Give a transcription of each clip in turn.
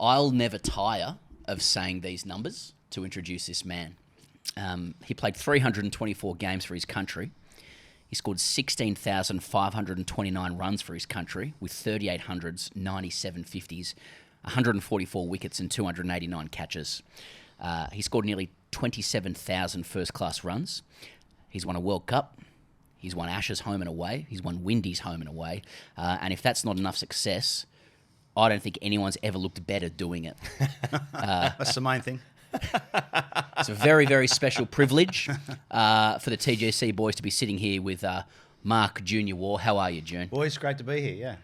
I'll never tire of saying these numbers to introduce this man. He played 324 games for his country. He scored 16,529 runs for his country with 38 hundreds, 97 50s, 144 wickets and 289 catches. He scored nearly 27,000 first-class runs. He's won a World Cup. He's won Ashes home and away. He's won Windies home and away. And if that's not enough success, I don't think anyone's ever looked better doing it. That's the main thing. It's a very, very special privilege for the TGC boys to be sitting here with Mark Junior Waugh. How are you, June? Boys, great to be here, yeah.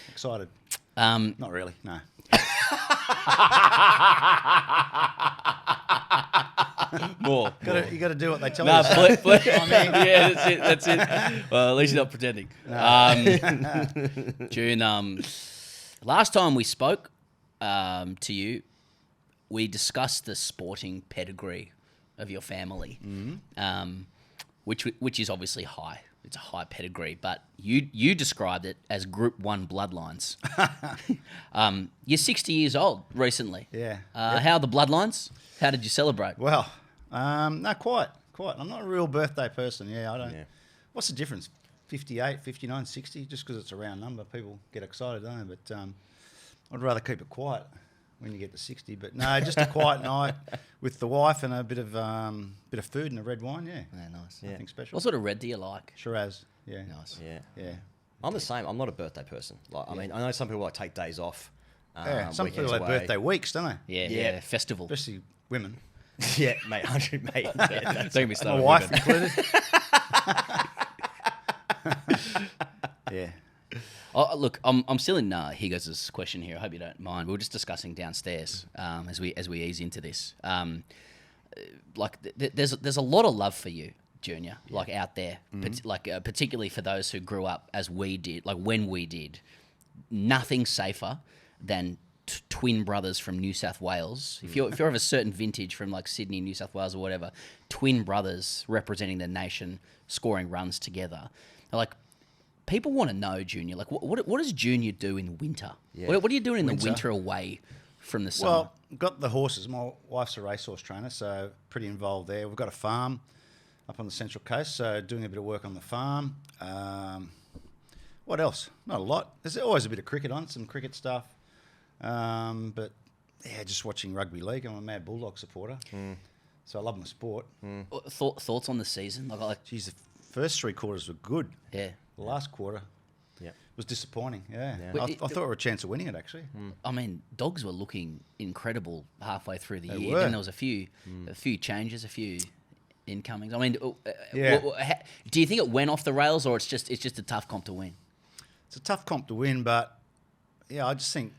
Excited. Not really, no. More. You got to do what they tell Nah, you. yeah, that's it. Well, at least you're not pretending. June, last time we spoke to you, we discussed the sporting pedigree of your family, which is obviously high. It's a high pedigree, but you described it as Group 1 bloodlines. You're 60 years old recently. Yeah. How are the bloodlines? How did you celebrate? Well, no, quite. I'm not a real birthday person. Yeah, I don't. Yeah. What's the difference? 58, 59, 60? Just because it's a round number, people get excited, don't they? But I'd rather keep it quiet when you get to 60. But no, just a quiet night with the wife and a bit of food and a red wine. Yeah, Nice. Nothing special. What sort of red do you like? Shiraz. Yeah. Nice. Yeah. I'm the same. I'm not a birthday person. Like, I mean, I know some people like take days off. Some people have birthday weeks, don't they? Yeah. Festival. Especially women. Yeah, mate, 100, mate. Yeah, Don't get me started. My wife included. Yeah. Oh, look, I'm still in Higgins' question here. I hope you don't mind. We were just discussing downstairs as we ease into this. There's a lot of love for you, Junior, like out there, particularly for those who grew up as we did, like when we did. Nothing safer than twin brothers from New South Wales. If you're of a certain vintage from like Sydney, New South Wales, or whatever, twin brothers representing the nation, scoring runs together. Like, people want to know, Junior. Like, what does Junior do in winter? Yeah. What are you doing in the winter away from the summer? Well, got the horses. My wife's a racehorse trainer, so pretty involved there. We've got a farm up on the Central Coast, so doing a bit of work on the farm. What else? Not a lot. There's always a bit of cricket on, some cricket stuff. But yeah, just watching rugby league. I'm a mad Bulldog supporter, so I love my sport. Thoughts on the season? Geez, the first three quarters were good. Yeah. The last quarter was disappointing. Yeah. Well, I thought we were a chance of winning it, actually. I mean, Dogs were looking incredible halfway through the year. Were. Then there was a few changes, a few incomings. I mean, do you think it went off the rails, or it's just a tough comp to win? It's a tough comp to win, but yeah, I just think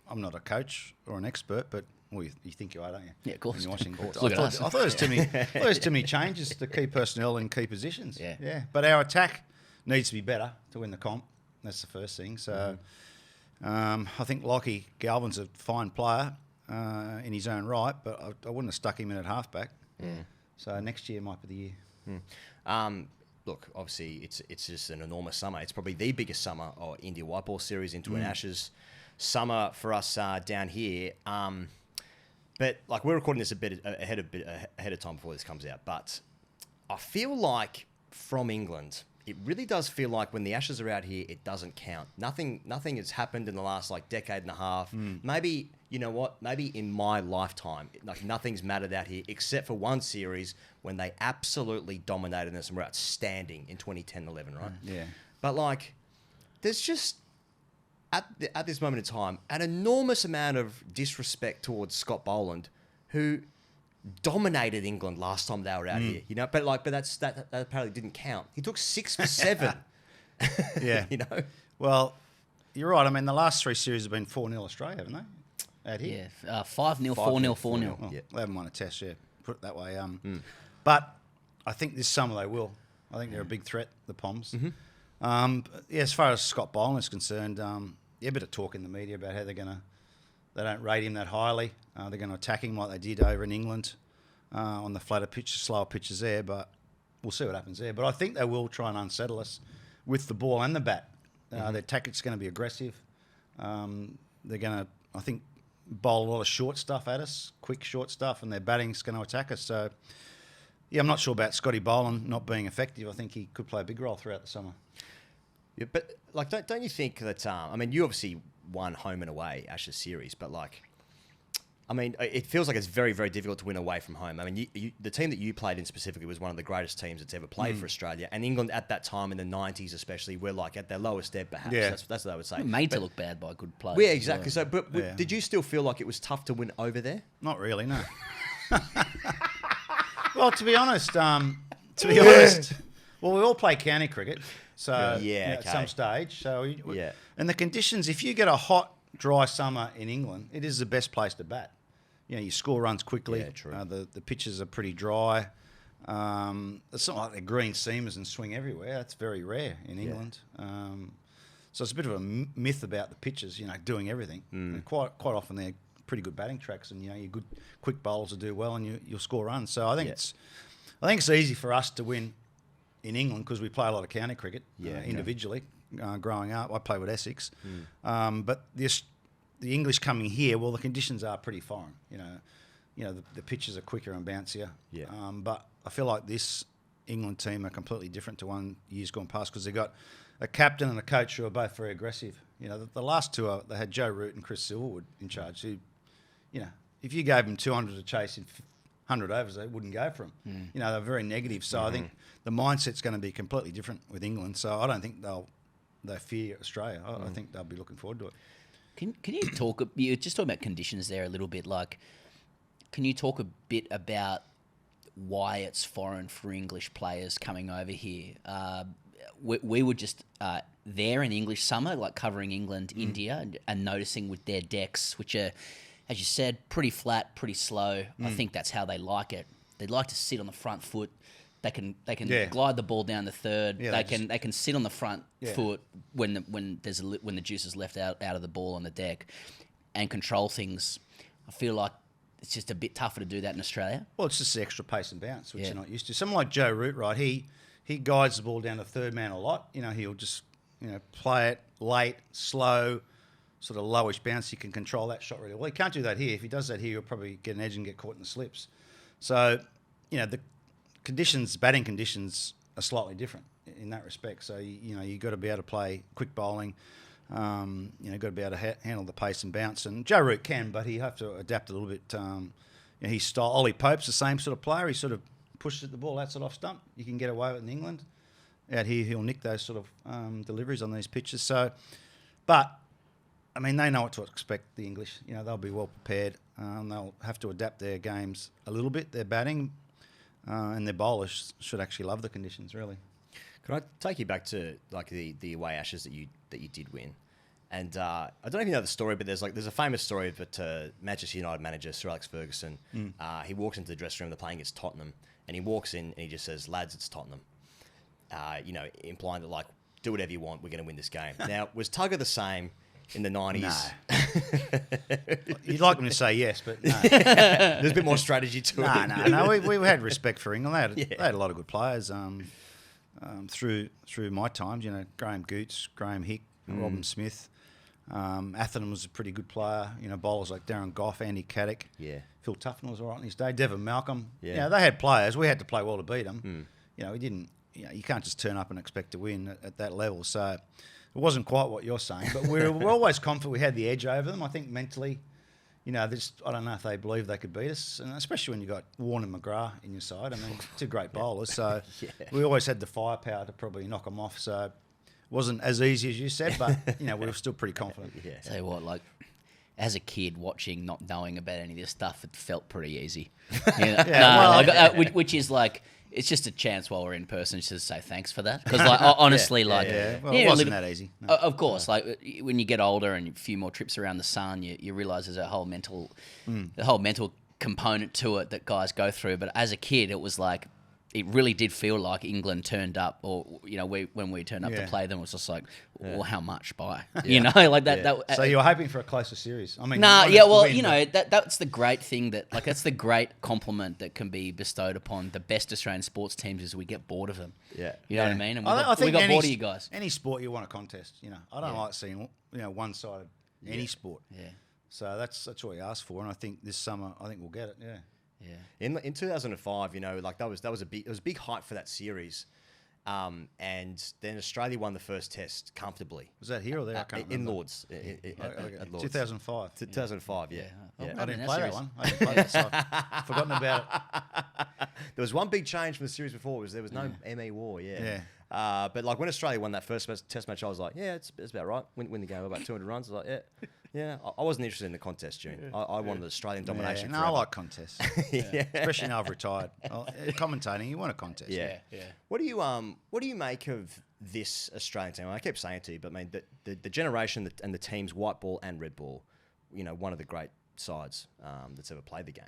I'm not a coach or an expert, but well, you think you are, don't you? Yeah, of course. When you're watching. Look at us. I thought there was too many. I thought there was too many changes to key personnel in key positions. Yeah. But our attack needs to be better to win the comp. That's the first thing. So I think Lockie Galvin's a fine player in his own right, but I wouldn't have stuck him in at halfback. So next year might be the year. Look, obviously, it's just an enormous summer. It's probably the biggest summer of India White Ball Series into an Ashes summer for us down here. But like, we're recording this a bit ahead of time before this comes out. But I feel like from England, it really does feel like when the Ashes are out here, it doesn't count. Nothing has happened in the last like decade and a half. Maybe, you know what? Maybe in my lifetime, like nothing's mattered out here except for one series when they absolutely dominated us and were outstanding in 2010-11, right? Yeah. But like, there's just at this moment in time an enormous amount of disrespect towards Scott Boland, who dominated England last time they were out here, you know. But that apparently didn't count. He took 6 for 7. Yeah, you know. Well, you're right. I mean, the last three series have been 4-0 Australia, haven't they? Out here. Yeah, 5-0, 4-0, 4-0. Well, they haven't won a test yet. Put it that way. But I think this summer they will. I think they're a big threat, the Poms. Yeah, as far as Scott Boland is concerned, a bit of talk in the media about how they don't rate him that highly. They're going to attack him like they did over in England on the flatter pitch, slower pitches there. But we'll see what happens there. But I think they will try and unsettle us with the ball and the bat. Their tactic's going to be aggressive. They're going to, I think, bowl a lot of short stuff at us, quick short stuff, and their batting's going to attack us. So, yeah, I'm not sure about Scotty Boland not being effective. I think he could play a big role throughout the summer. Yeah, but like, don't you think that? I mean, you obviously won home and away Ashes series, but like, I mean, it feels like it's very, very difficult to win away from home. I mean, the team that you played in specifically was one of the greatest teams that's ever played for Australia, and England at that time in the 90s, especially, were like at their lowest ebb, perhaps. Yeah. That's what I would say. Made to look bad by good players. Yeah, exactly. Well. So, but did you still feel like it was tough to win over there? Not really, no. Well, to be honest, well, we all play county cricket, so at some stage. So, and the conditions, if you get a hot, dry summer in England, it is the best place to bat. You know, you score runs quickly. Yeah, true. The pitches are pretty dry. It's not like they're green seamers and swing everywhere. That's very rare in England. So it's a bit of a myth about the pitches, you know, doing everything. And quite often they're pretty good batting tracks, and you know, your good quick bowlers will do well, and you'll score runs. So I think it's easy for us to win in England because we play a lot of county cricket individually. Growing up, I played with Essex, but the English coming here, well, the conditions are pretty foreign. You know, the pitches are quicker and bouncier. Yeah. But I feel like this England team are completely different to one years gone past because they've got a captain and a coach who are both very aggressive. You know, the last two, they had Joe Root and Chris Silverwood in charge who, you know, if you gave them 200 to chase in 100 overs, they wouldn't go for them. You know, they're very negative. So I think the mindset's going to be completely different with England. So I don't think they fear Australia. I think they'll be looking forward to it. Can you talk? You just talking about conditions there a little bit. Like, can you talk a bit about why it's foreign for English players coming over here? We were just there in English summer, like covering England, India, and noticing with their decks, which are, as you said, pretty flat, pretty slow. I think that's how they like it. They like to sit on the front foot. They can glide the ball down the third. Yeah, they can sit on the front foot when the juice is left out of the ball on the deck, and control things. I feel like it's just a bit tougher to do that in Australia. Well, it's just the extra pace and bounce, which you're not used to. Someone like Joe Root, right? He guides the ball down to third man a lot. You know, he'll just play it late, slow, sort of lowish bounce. He can control that shot really well. He can't do that here. If he does that here, he'll probably get an edge and get caught in the slips. So, the batting conditions are slightly different in that respect. So, you've got to be able to play quick bowling. Got to be able to handle the pace and bounce. And Joe Root can, but he have to adapt a little bit. His style. Ollie Pope's the same sort of player. He sort of pushes the ball outside off stump. You can get away with it in England. Out here, he'll nick those sort of deliveries on these pitches. So, but I mean, they know what to expect. The English, they'll be well prepared. They'll have to adapt their games a little bit. Their batting. And their bowlers should actually love the conditions, really. Can I take you back to like the away Ashes that you did win? And I don't know if you know the story, but there's a famous story that Manchester United manager Sir Alex Ferguson, he walks into the dressing room, they're playing against Tottenham, and he walks in and he just says, "Lads, it's Tottenham," implying that like do whatever you want, we're going to win this game. Now, was Tugger the same in the 90s? No. You'd like them to say yes, but no. There's a bit more strategy to it. No. We had respect for England. They had a lot of good players through my times. Graham Goots, Graham Hick, Robin Smith. Atherton was a pretty good player. Bowlers like Darren Gough, Andy Caddick. Yeah. Phil Tufton was all right in his day. Devon Malcolm. Yeah. They had players. We had to play well to beat them. We didn't. You can't just turn up and expect to win at that level. So it wasn't quite what you're saying, but we're always confident we had the edge over them. I think mentally, I don't know if they believed they could beat us, and especially when you got Warne and McGrath in your side. I mean, two great bowlers, so we always had the firepower to probably knock them off. So it wasn't as easy as you said, but we were still pretty confident. Tell you what, like as a kid watching, not knowing about any of this stuff, it felt pretty easy. Which is like. It's just a chance while we're in person just to say thanks for that. Because, like, honestly, Well, it wasn't that easy. No. Of course, like when you get older and a few more trips around the sun, you realise there's a whole mental component to it that guys go through. But as a kid, it was like it really did feel like England turned up, or when we turned up to play them, it was just like, well, how much by like that. That so you were hoping for a closer series? I mean, that's the great thing that's the great compliment that can be bestowed upon the best Australian sports teams is we get bored of them. Yeah, you know what I mean. And I think we got bored of you guys. Any sport you want a contest, I don't like seeing one-sided any sport. Yeah. So that's what we asked for, and I think this summer we'll get it. Yeah. Yeah. In 2005, like that was a big hype for that series. And then Australia won the first test comfortably. Was that here or there? I can't in remember. Lords. At Lords. 2005. 2005, yeah. Oh, yeah. I didn't that play series. that one. I didn't play that, so I've forgotten about it. There was one big change from the series before. There was no ME War, yeah. But like when Australia won that first test match, I was like, yeah, it's about right. Win the game about 200 runs. I was like, yeah. I wasn't interested in the contest, June. I wanted Australian domination. No, forever. I like contests. Especially now I've retired. Commentating, you want a contest. Yeah. Yeah. What do you make of this Australian team? I keep saying it to you, but I mean the generation and the teams, white ball and red ball, one of the great sides that's ever played the game.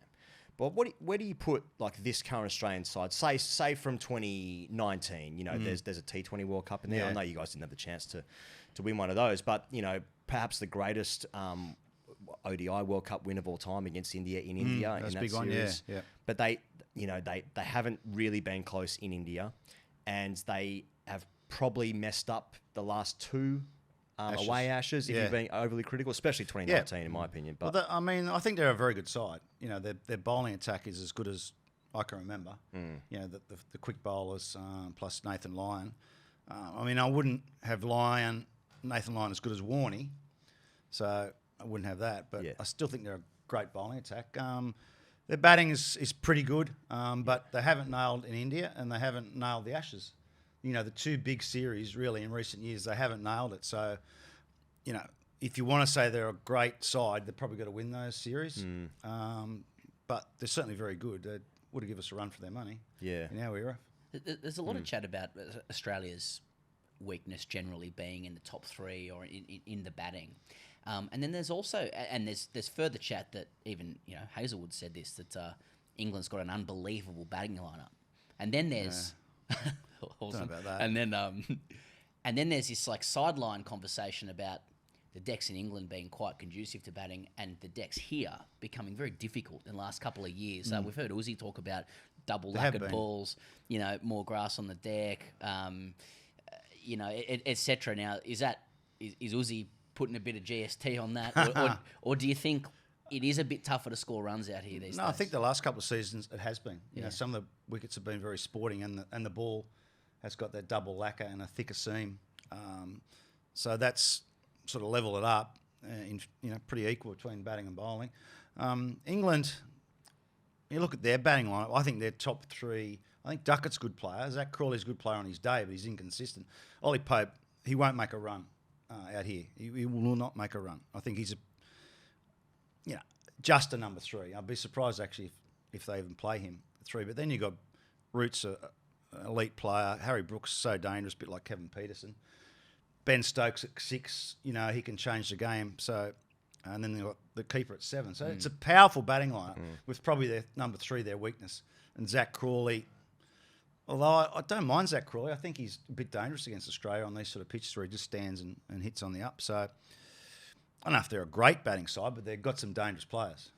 But where do you put like this current Australian side? Say from 2019, there's a T20 World Cup in there. Yeah. I know you guys didn't have the chance to win one of those, but perhaps the greatest ODI World Cup win of all time against India in India in that's that a big series. one, yeah. But they haven't really been close in India, and they have probably messed up the last two away Ashes. If you're being overly critical, especially 2019, in my opinion. But I think they're a very good side. Their bowling attack is as good as I can remember. The quick bowlers plus Nathan Lyon. I wouldn't have Nathan Lyon as good as Warney, so I wouldn't have that. But I still think they're a great bowling attack. Their batting is pretty good, but they haven't nailed in India and they haven't nailed the Ashes. The two big series really in recent years, they haven't nailed it. So, if you want to say they're a great side, they've probably got to win those series. But they're certainly very good. They would have given us a run for their money. Yeah. In our era. There's a lot of chat about Australia's weakness generally being in the top three or in the batting. And then there's also, and there's further chat that even, Hazelwood said this, that England's got an unbelievable batting lineup. And then there's... Awesome. Don't know about that. And then there's this like sideline conversation about the decks in England being quite conducive to batting and the decks here becoming very difficult in the last couple of years. We've heard Uzi talk about double lacquered balls, more grass on the deck, etc. Now, is Uzi putting a bit of GST on that, or do you think it is a bit tougher to score runs out here these days? No, I think the last couple of seasons it has been. Some of the wickets have been very sporting, and the ball has got that double lacquer and a thicker seam. So that's sort of level it up, pretty equal between batting and bowling. England, you look at their batting lineup. I think they're top three. I think Duckett's a good player. Zach Crawley's a good player on his day, but he's inconsistent. Ollie Pope, he won't make a run out here. He will not make a run. I think he's just a number three. I'd be surprised actually if they even play him at three. But then you've got Roots, an elite player. Harry Brooks, so dangerous, a bit like Kevin Peterson. Ben Stokes at 6, he can change the game. So, and then they've got the keeper at 7. So it's a powerful batting lineup with probably their number 3, their weakness. And Zach Crawley, although I don't mind Zach Crawley, I think he's a bit dangerous against Australia on these sort of pitches where he just stands and hits on the up. So I don't know if they're a great batting side, but they've got some dangerous players.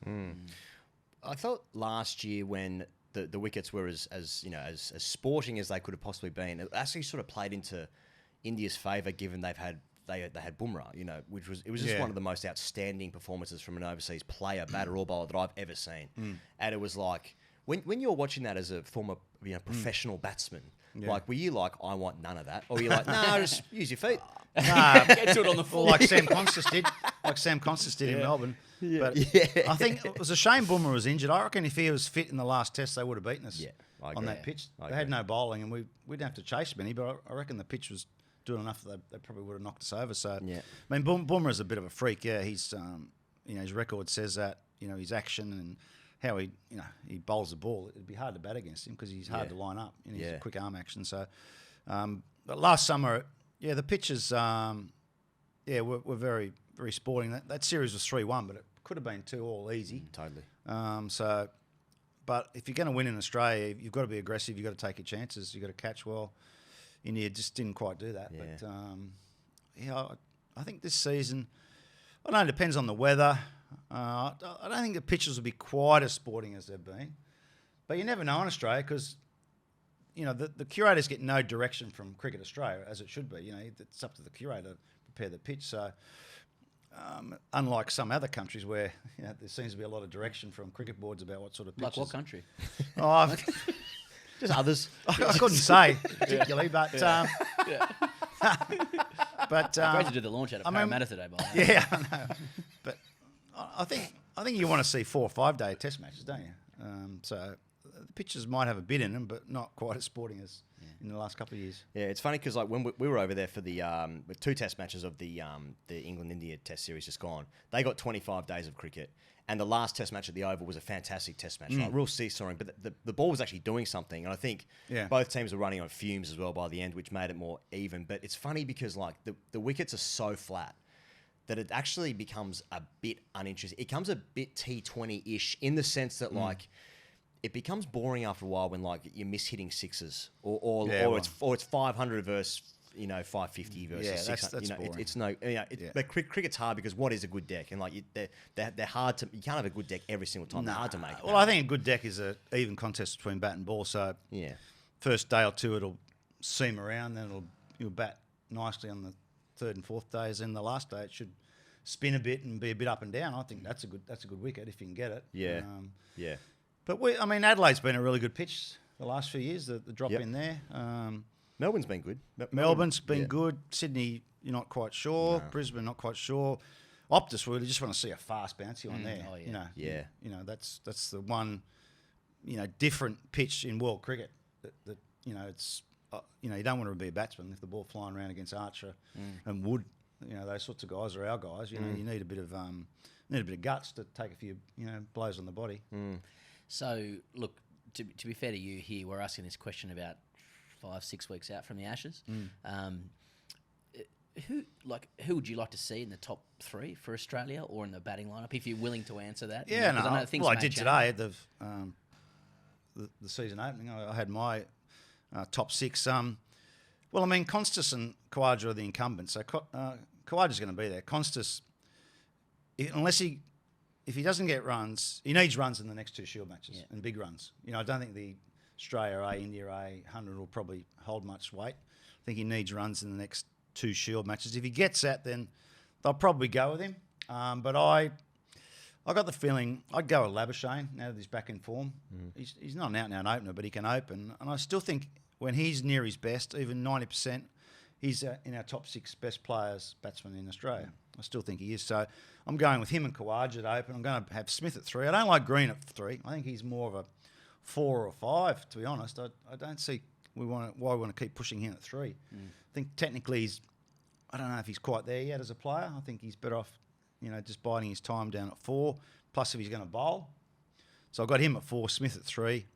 I thought last year when the wickets were as sporting as they could have possibly been, it actually sort of played into India's favour, given they had Bumrah, which was just one of the most outstanding performances from an overseas player, batter or bowler that I've ever seen. And it was like when you're watching that as a former professional batsman, like were you like, I want none of that, or you're like, no, just use your feet, get to it on the floor, like Sam Constas did, in Melbourne. But I think it was a shame Bumrah was injured. I reckon if he was fit in the last test, they would have beaten us on that pitch. They had no bowling, and we didn't have to chase many, but I reckon the pitch was doing enough that they probably would have knocked us over. So, I mean, Bumrah's a bit of a freak. Yeah, he's, his record says that. His action and how he bowls the ball. It'd be hard to bat against him because he's hard to line up. He's a quick arm action. So, but last summer, the pitches, were very, very sporting. That series was 3-1, but it could have been 2-2 easy. Totally. But if you're going to win in Australia, you've got to be aggressive. You've got to take your chances. You've got to catch well. India just didn't quite do that. Yeah. But, I think this season, I don't know, it depends on the weather. I don't think the pitches will be quite as sporting as they've been. But you never know in Australia because, the curators get no direction from Cricket Australia, as it should be. It's up to the curator to prepare the pitch. So unlike some other countries where there seems to be a lot of direction from cricket boards about what sort of pitches. Like what country? Oh, Just others. I couldn't say particularly, but but Great to do the launch out of Parramatta today, by the way. yeah, I know. But I think you want to see 4 or 5 day test matches, don't you? So the pitches might have a bit in them, but not quite as sporting as in the last couple of years. Yeah, it's funny because like when we were over there for the with 2 test matches of the England-India test series just gone, they got 25 days of cricket. And the last test match at the Oval was a fantastic test match, like real seesawing. But the ball was actually doing something, and I think both teams were running on fumes as well by the end, which made it more even. But it's funny because like the wickets are so flat that it actually becomes a bit uninteresting. It becomes a bit T20-ish in the sense that like it becomes boring after a while when like you're mishitting sixes or it's 500 versus 550 versus 600. That's boring. It's no. But cricket's hard because what is a good deck? And like they're hard to. You can't have a good deck every single time. They're hard to make. Well, I think a good deck is an even contest between bat and ball. So first day or two it'll seam around, then you'll bat nicely on the third and fourth days. And the last day it should spin a bit and be a bit up and down. I think that's a good wicket if you can get it. Yeah. But Adelaide's been a really good pitch the last few years. The drop in there. Melbourne's been good. Melbourne's been good. Sydney, you're not quite sure. No. Brisbane, not quite sure. Optus, we just want to see a fast bouncy one there. Oh, yeah. That's the one, different pitch in world cricket. That it's you don't want to be a batsman if the ball flying around against Archer and Wood. Those sorts of guys are our guys. You need a bit of guts to take a few blows on the body. So look, to be fair to you here, we're asking this question about 5-6 weeks out from the Ashes. Who would you like to see in the top 3 for Australia or in the batting lineup, if you're willing to answer that? I did today at the season opening. I had my top 6. Constas and Khawaja are the incumbents, so Khawaja's going to be there. Constas, if he doesn't get runs, he needs runs in the next 2 Shield matches and big runs. I don't think the Australia A, India A 100 will probably hold much weight. I think he needs runs in the next 2 Shield matches. If he gets that, then they'll probably go with him. But I got the feeling I'd go with Labuschagne now that he's back in form. He's not an out-and-out opener, but he can open. And I still think when he's near his best, even 90%, he's in our top 6 best batsmen in Australia. I still think he is. So I'm going with him and Khawaja to open. I'm going to have Smith at 3. I don't like Green at 3. I think he's more of a 4 or 5, to be honest. I don't see why we want to keep pushing him at 3. I think technically I don't know if he's quite there yet as a player. I think he's better off, just biding his time down at 4. Plus, if he's going to bowl, so I've got him at 4, Smith at 3,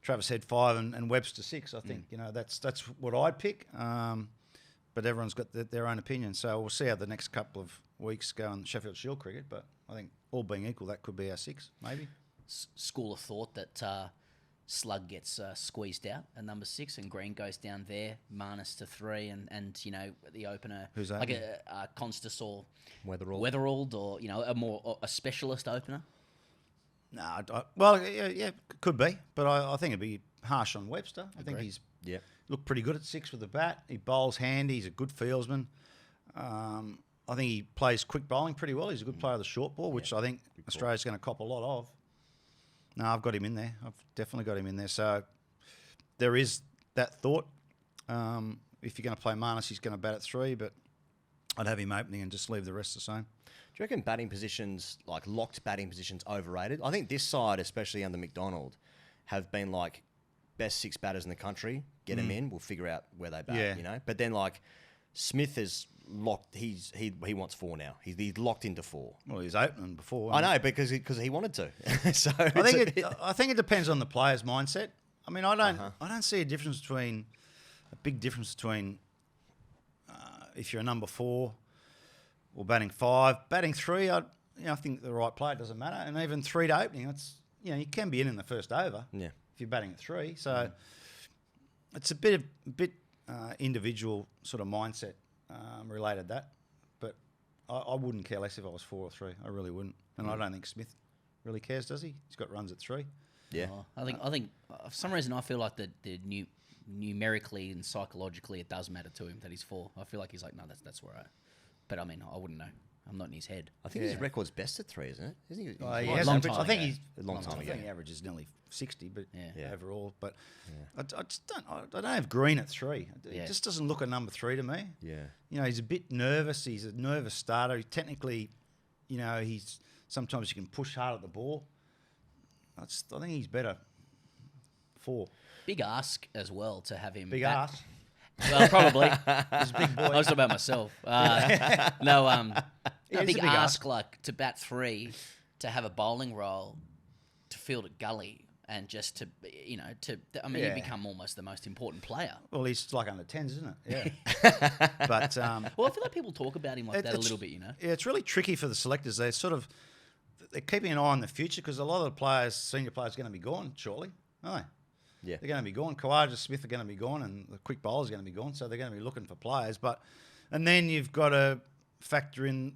Travis Head 5, and Webster 6. I think that's what I'd pick. But everyone's got their own opinion, so we'll see how the next couple of weeks go in Sheffield Shield cricket. But I think all being equal, that could be our 6, maybe. School of thought that Slug gets squeezed out at number 6 and Green goes down there, Marnus to 3, and the opener, who's that? Like a Constas or Weatherald or a specialist opener. No, could be, but I think it'd be harsh on Webster. I think he's looked pretty good at 6 with the bat. He bowls handy. He's a good fieldsman. I think he plays quick bowling pretty well. He's a good player of the short ball, which I think Australia's going to cop a lot of. No, I've got him in there. I've definitely got him in there. So there is that thought. If you're going to play Marnus, he's going to bat at 3, but I'd have him opening and just leave the rest the same. Do you reckon batting positions, like locked batting positions, overrated? I think this side, especially under McDonald, have been like best 6 batters in the country. Get them in, we'll figure out where they bat. But then like Smith is locked. He wants 4 now. He's locked into 4. Well, he's opening before. I know because he wanted to. So I think it depends on the player's mindset. I mean, I don't see a big difference between if you're a number 4 or batting 5, batting 3. I think the right player, doesn't matter, and even 3 to opening. That's you can be in the first over. Yeah. If you're batting at 3, so it's a bit individual sort of mindset related that, but I wouldn't care less if I was 4 or 3. I really wouldn't, and I don't think Smith really cares, does he? He's got runs at 3. Yeah, I think for some reason I feel like the numerically and psychologically it does matter to him that he's 4. I feel like he's like, no, that's all right. But I mean, I wouldn't know. I'm not in his head. I think his record's best at 3, isn't it? Isn't he? He Long has time averaged, I think ago. he's A long time I ago. think he averages nearly 60, but Yeah. overall. But I just don't. I don't have Green at 3. It Yeah. just doesn't look a number 3 to me. Yeah. You know, he's a bit nervous. He's a nervous starter. He technically, you know, he's sometimes you can push hard at the ball. I think he's better 4. Big ask as well to have him. Big bat- ass. Well, probably. He's a big boy. I was talking about myself. No, Yeah, a it's big a big ask like to bat 3, to have a bowling role, to field at gully, and just to you Yeah. become almost the most important player. Well, he's like under 10s, isn't it? Yeah. But Well, I feel like people talk about him like that a it's- little bit. Yeah, it's really tricky for the selectors. They're keeping an eye on the future because a lot of the players, senior players, are going to be gone shortly, aren't they? Yeah. They're going to be gone. Kawaja Smith are going to be gone, and the quick bowlers are going to be gone. So they're going to be looking for players. And then you've got to factor in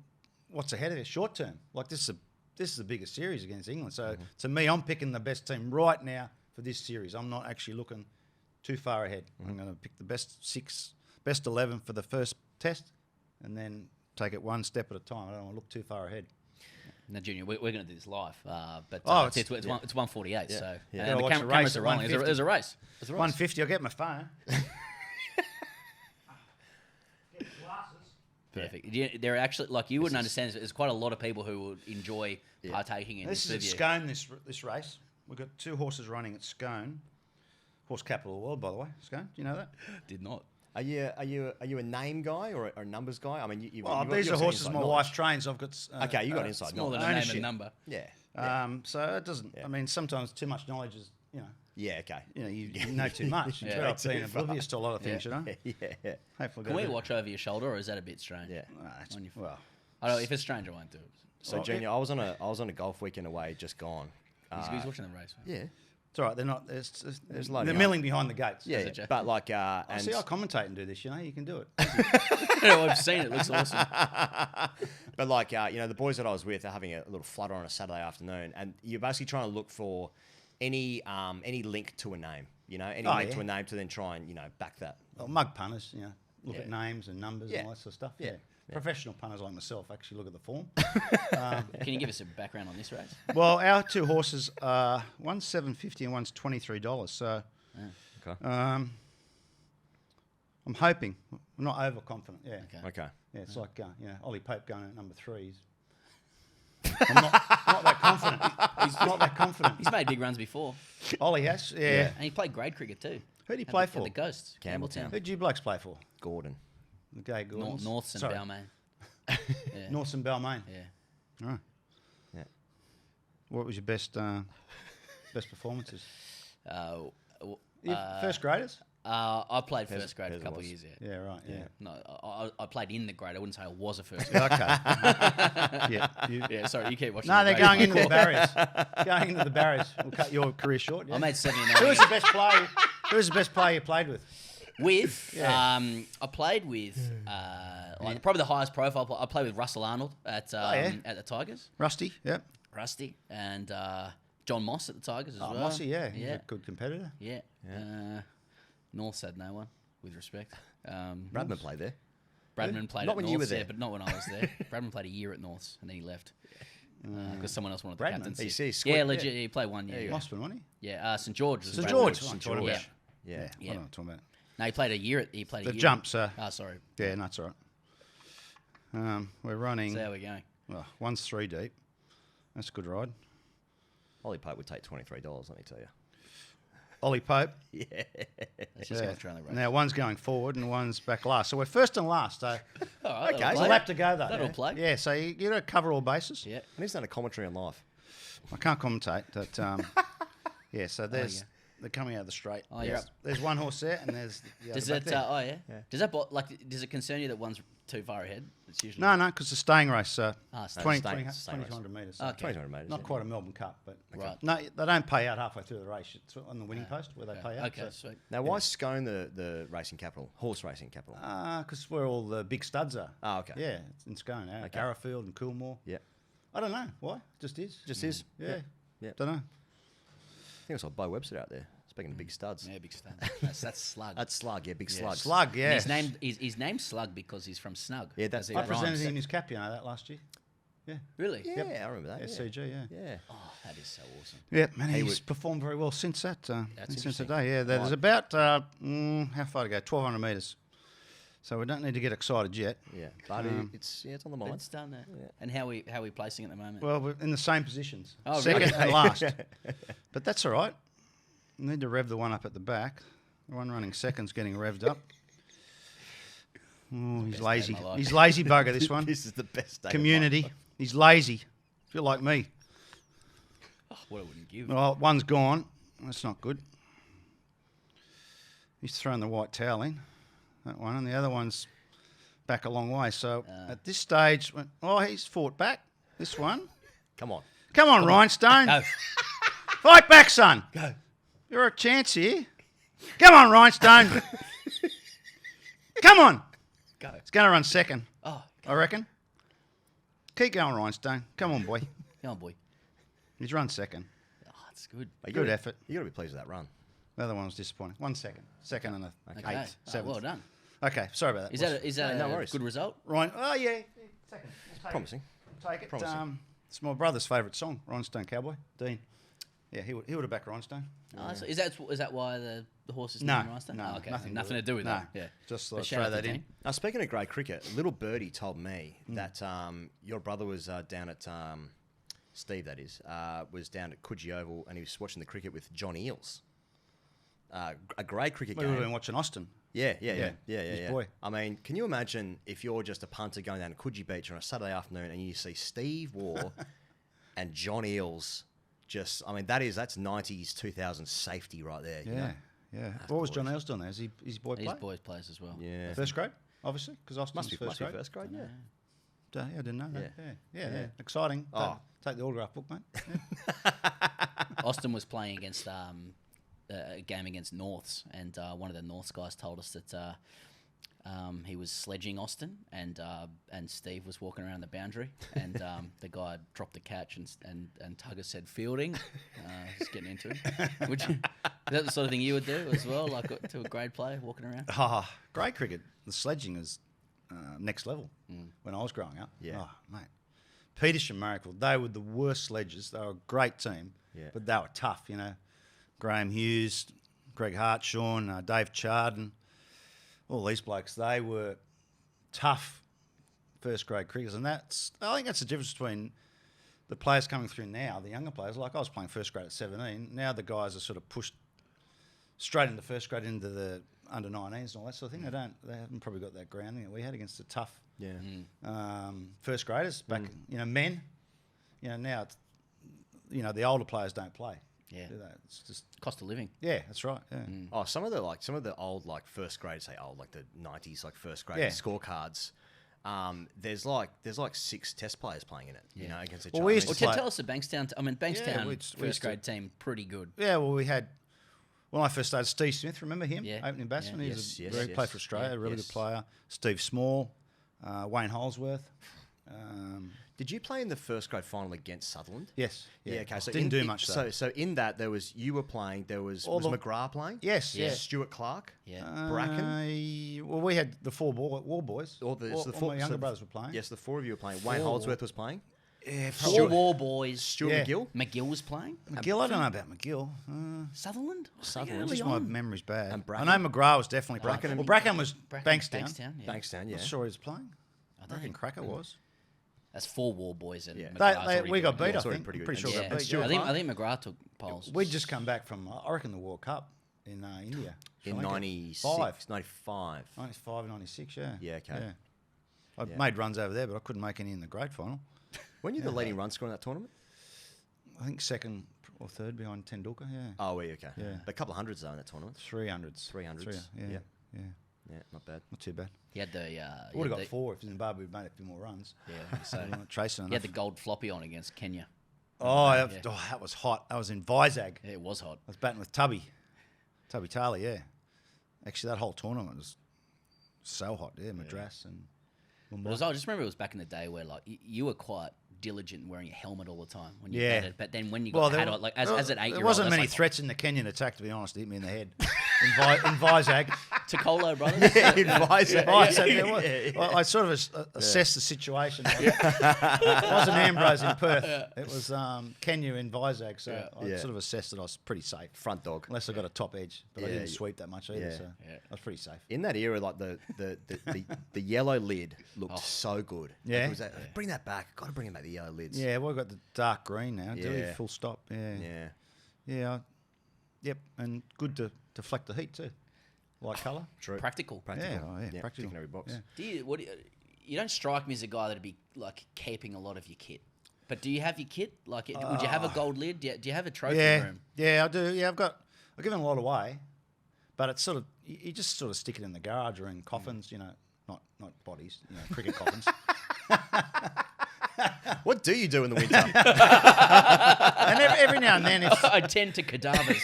what's ahead of you short term. Like this is the biggest series against England. So to me, I'm picking the best team right now for this series. I'm not actually looking too far ahead. I'm going to pick the best 6, best 11 for the first test, and then take it one step at a time. I don't want to look too far ahead. Now, Junior, we're going to do this live, but Oh, it's 1:48, so Yeah. and Gotta the watch the cameras race are at rolling. 1:50. There's a race. There's a race. 150. I'll get my phone. Perfect. There are actually, like, you wouldn't understand. There's quite a lot of people who would enjoy partaking in This this is at with you. Scone, this race. We've got 2 horses running at Scone. Horse capital of the world, by the way. Scone, do you know that? Did not. Are you a name guy or a numbers guy? I mean, you've Well, got- these you've are got horses inside my knowledge. wife trains. I've got... Okay, you got inside It's more than knowledge. a name Ownership. and number. Yeah. So it doesn't... Yeah. I mean, sometimes too much knowledge is, Yeah. Okay. you know too much. Yeah. You're better off being oblivious to a lot of things, you know? Yeah. Hopefully Can we watch over your shoulder, or is that a bit strange? Yeah. On your- Well, I don't know. If it's strange, I won't do it. So, Junior, I was on a golf weekend away, just gone. He's watching the race. Yeah. it's all right. They're not... There's loading they're up. milling behind the gates. Yeah, it, Jeff? but like, I and see, I commentate and do this, you can do it. I've seen it. It looks awesome. but like, the boys that I was with are having a little flutter on a Saturday afternoon, and you're basically trying to look for any link to a name, any link to a name to then try and back that. Well, mug punters, look Yeah. at names and numbers Yeah. and all that sort of stuff. Yeah. Yeah. Professional punters like myself actually look at the form. Can you give us a background on this race? Well, our 2 horses are one's $7.50 and one's $23. So Okay. I'm hoping. I'm not overconfident. Yeah. Okay. Yeah, it's like Ollie Pope going at number 3. I'm not that confident. He's not that confident. He's made big runs before, Ollie has. Yeah. and he played grade cricket too. Who'd he At play the- for? At the Ghosts, Campbelltown. Who'd you blokes play for? Gordon. The Gay Gordons. Norths and Sorry. Balmain. Yeah. Norths and Balmain. Yeah. All right. Yeah. What was your best performances? W- First graders? I played first grade Pez a couple was. of years. Yeah, right. Yeah. No, I played in the grade. I wouldn't say I was a first grade. Okay. Yeah. Yeah, sorry, you keep watching. No, the they're race. going into the barriers. Going into the barriers. We'll cut your career short. Yeah. I made 79. Who was the best player? Who was the best player you played with? I played with probably the highest profile. I played with Russell Arnold at at the Tigers. Rusty. Yep. Rusty and John Moss at the Tigers as well. Mossy. Yeah. He's yeah, a good competitor. yeah. North had no one, with respect. Bradman played there. Bradman played Not at when Norths, you were there. yeah, but not when I was there. Bradman played a year at Norths and then he left because someone else wanted the Bradman? captaincy. He's Yeah, squid- legit. He played 1 year. Yeah, Mossman, wasn't St George. was St Bradman. George. St George. George. he? Yeah. Yeah. Yeah. What am I talking about? No, he played a year. He played a The year. jumps. Sorry. Yeah, no, that's all right. We're running. So how we going? Well, one's 3 deep. That's a good ride. Ollie Pope would take $23, let me tell you. Ollie Pope. Let's just go try the race. Now one's going forward and one's back last. So we're first and last. So All right, Okay. that'll there's a play. lap to go though. That'll play. Yeah, so you got to cover all bases. Yeah. And he's done a commentary on life. I can't commentate, but yeah. So there's they're coming out of the straight. Oh, you're up. There's one horse there, and there's the Does other back that? there. Does that does it concern you that one's too far ahead? It's usually No, because it's a staying race. So staying. 20, Staying 20, race. 200 metres. Okay. 200 metres. Not yeah. quite a Melbourne Cup, but Right. no, they don't pay out halfway through the race. It's on the winning post where they pay out. Okay, sweet. Now, why is Scone the racing capital? Horse racing capital? Because where all the big studs are. Oh, okay. Yeah, it's in Scone. Okay. Arrowfield and Coolmore. Yeah. I don't know why. Just is. Just is. Yeah. Yeah. Don't know. I think I saw Bo Webster out there. It's Speaking of big studs. Yeah, big stud. That's Slug. That's Slug, yeah, big Yeah. Slug. Slug, yeah. His name's Slug because he's from Snug. Yeah, that's- As I it presented rhymes. him his cap, you know, that last year. Yeah. Really? Yeah, I remember that. SCG, yeah. Yeah. Oh, that is so awesome. Yeah, man, He he's would- performed very well since that. That's Since interesting. that day, yeah. There's about, how far to go? 1,200 metres. So we don't need to get excited yet. Yeah. But it's on the mind. It's done that. And how are we placing at the moment? Well, we're in the same positions. Oh, Second really? and last. But that's all right. We need to rev the one up at the back. The one running second's getting revved up. Oh, he's best lazy. day of my life. He's lazy bugger, this one. This is the best day. Community. He's lazy. Feel like me. Oh, what I wouldn't give. Well, one's gone. That's not good. He's thrown the white towel in, that one, and the other one's back a long way. So at this stage, he's fought back. This one. Come on. Come on, Rhinestone. Go. Fight back, son. Go. You're a chance here. Come on, Rhinestone. Come on. Go. It's going to run second, Oh, I reckon. Keep going, Rhinestone. Come on, boy. come on, boy. He's run second. Oh, it's good. You Good gotta- effort. You got to be pleased with that run. The other one was disappointing. 1 second. Second and a Okay. eighth, Oh, seventh. well done. Okay, sorry about that. Is that No a worries. good result? Ryan, oh yeah, second. Promising. Take it. Promising. It's my brother's favourite song, Rhinestone Cowboy, Dean. Yeah, he would have backed Rhinestone. Oh, so is that why the horse is No, named Rhinestone? no, Oh, okay. nothing Nothing to to do with no, that. Yeah. just But thought shout throw out to that in. Dean. Now, speaking of grade cricket, little birdie told me that your brother was down at Steve, that is, was down at Coogee Oval, and he was watching the cricket with John Eales. A grade cricket We would have game. been watching Austin. Yeah. His boy. I mean, can you imagine if you're just a punter going down to Coogee Beach on a Saturday afternoon and you see Steve Waugh and John Eales just, I mean, that's 90s, 2000s safety right there. Yeah, You know? yeah. What was John Eales doing there? Is his boy His play? boys plays as well. Yeah. First grade, obviously, because Austin's Must be first grade. first grade, yeah. Yeah, I didn't know that. Yeah. Yeah. Exciting. Oh. Take the autograph book, mate. Austin was playing against a game against Norths, and one of the Norths guys told us that he was sledging Austin, and Steve was walking around the boundary, and the guy dropped the catch, and Tugger said fielding. Just getting into it. Is that the sort of thing you would do as well, like to a grade player walking around? Grade cricket, the sledging is next level when I was growing up. Yeah. Oh, mate. Petersham, Marrickville, they were the worst sledgers. They were a great team, Yeah. but they were tough, you know. Graham Hughes, Greg Hartshorn, Dave Charden, all these blokes, they were tough first grade cricketers. And I think that's the difference between the players coming through now, the younger players. Like I was playing first grade at 17. Now the guys are sort of pushed straight into first grade into the under 19s and all that sort of thing. They haven't probably got that grounding that we had against the tough first graders back, men. Now it's, the older players don't play. Yeah. Do they? It's just Cost of living. yeah, that's right. Yeah. Oh, some of the old first grade, say old, like the 90s, first grade Yeah. scorecards. There's like 6 test players playing in it, against each Well, other. we I used mean, to play- Tell us the Bankstown. Bankstown we first used to- grade team, pretty good. Yeah, well, we had when I first started, Steve Smith. Remember him? Yeah. Opening batsman. Yeah. He was Yes, very yes, played for Australia. yeah, A really yes. good player. Steve Small, Wayne Holsworth. did you play in the first grade final against Sutherland? Yes. Yeah. Okay. So didn't do much though. So in that you were playing. There was the- McGrath playing. Yes. Yeah. Stuart Clark. Yeah. Bracken? Well, we had the war boys. All my younger brothers were playing. Yes, the 4 of you were playing. Wayne Four. Holdsworth was playing. Yeah, Four war boys. Stuart Yeah. McGill. McGill was playing. McGill. I don't know about McGill. Sutherland. Sutherland. Just my memory's bad. And I Bracken. know McGrath was definitely playing. Bracken and- Well, Bracken was Bankstown. Bankstown. Yeah. Bankstown. Yeah. Not sure he was playing. I I don't reckon think Cracker was. that's 4 war boys. And Yeah. McGrath's They, already we got doing beat, it. I already think. pretty I'm good. pretty sure Yeah. we got beat. Stuart I think Clark? McGrath took poles. We'd just come back from, I reckon, the World Cup in India. In Sri Lanka. 96, 95. 95, 96, yeah. Yeah, okay. Yeah. I Yeah. made runs over there, but I couldn't make any in the grade final. Weren't you the leading run scorer in that tournament? I think second or third behind Tendulkar, yeah. Oh, were you? Okay. Yeah. But a couple of hundreds though in that tournament. 300s. 300s. Yeah, Yeah. yeah. Yeah, not bad. Not too bad. He had the. I would have got 4 if Zimbabwe had made a few more runs. Yeah. So They weren't chasing he enough. had the gold floppy on against Kenya. That was hot. That was in Vizag. Yeah, it was hot. I was batting with Tubby Tarley, yeah. Actually, that whole tournament was so hot, yeah, Madras and But I just remember it was back in the day where you were quite diligent in wearing a helmet all the time when you Yeah. batted. But then when you got there- had on, like as an 8-year-old, there wasn't that's many like, threats in the Kenyan attack, to be honest. It hit me in the head in Vizag. Tokolo brothers. Advisor. I sort of assessed the situation. It wasn't Ambrose in Perth. It was Kenya in Vizag. So I sort of assessed that I was pretty safe. Front dog. Unless I got a top edge. But I Yeah, didn't sweep that much either. yeah. So I was pretty safe. In that era, like the yellow lid looked so good. Yeah. It was bring that back. Got to bring back the yellow lids. Yeah, well, we've got the dark green now. Do we? Yeah. Full stop. Yeah. Yeah. Yeah. Yep. And good to deflect the heat too. Light colour. True. Practical. Yeah, practical. Ticking every box. Yeah. You don't strike me as a guy that'd be like keeping a lot of your kit. But do you have your kit? Like, would you have a gold lid? Do you have a trophy room? Yeah, I do. Yeah, I've given a lot away, but it's sort of you just sort of stick it in the garage or in coffins. You know, not bodies. You know, cricket coffins. What do you do in the winter? And every now and then, if I tend to cadavers.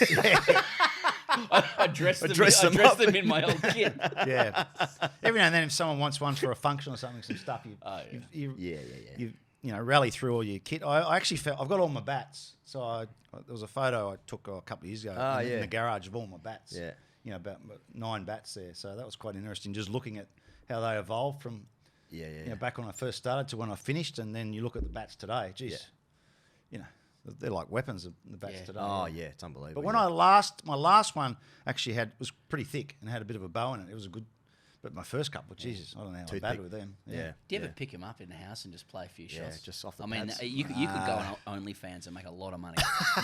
I dress them them in my old kit. yeah, every now and then, if someone wants one for a function or something, some stuff, you rally through all your kit. I actually felt I've got all my bats. So there was a photo I took a couple of years ago in the garage of all my bats. Yeah. You know, about 9 bats there. So that was quite interesting, just looking at how they evolved from you know, back when I first started to when I finished, and then you look at the bats today. Geez, you know, they're like weapons. The bats today. Oh yeah, it's unbelievable. But when my last one actually was pretty thick and had a bit of a bow in it. It was a good. But my first couple, Jesus, I don't know how I batted with them. Yeah. Do you ever pick them up in the house and just play a few shots? just off the I mean, pads. you could go on OnlyFans and make a lot of money.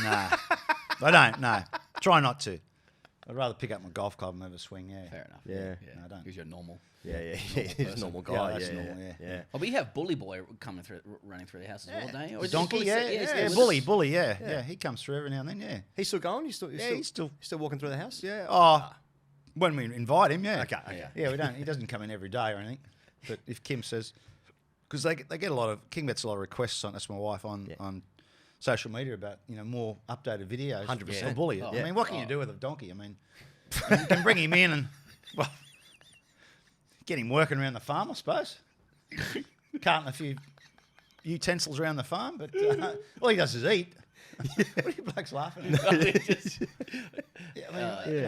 Nah, I don't. No, try not to. I'd rather pick up my golf club and have a swing. Yeah, Fair enough. Yeah. No, I don't. Because you're normal. He's a normal guy. Yeah, that's normal, yeah. Oh, but you have Bully Boy running through the house as well, don't you? Or is it Donkey, Bully- yeah, it's bully, yeah. He comes through every now and then, yeah. He's still going. He's still walking through the house. Yeah. Oh, when we invite him, yeah. Okay. Yeah, we don't. He doesn't come in every day or anything. But if Kim says, because they get a lot of Kim gets a lot of requests on. That's my wife on social media about more updated videos. 100%. For Bully. Oh. I mean, what can you do with a donkey? I mean, you can bring him in and get him working around the farm, I suppose. Carting a few utensils around the farm, but all he does is eat. What are you blokes laughing at?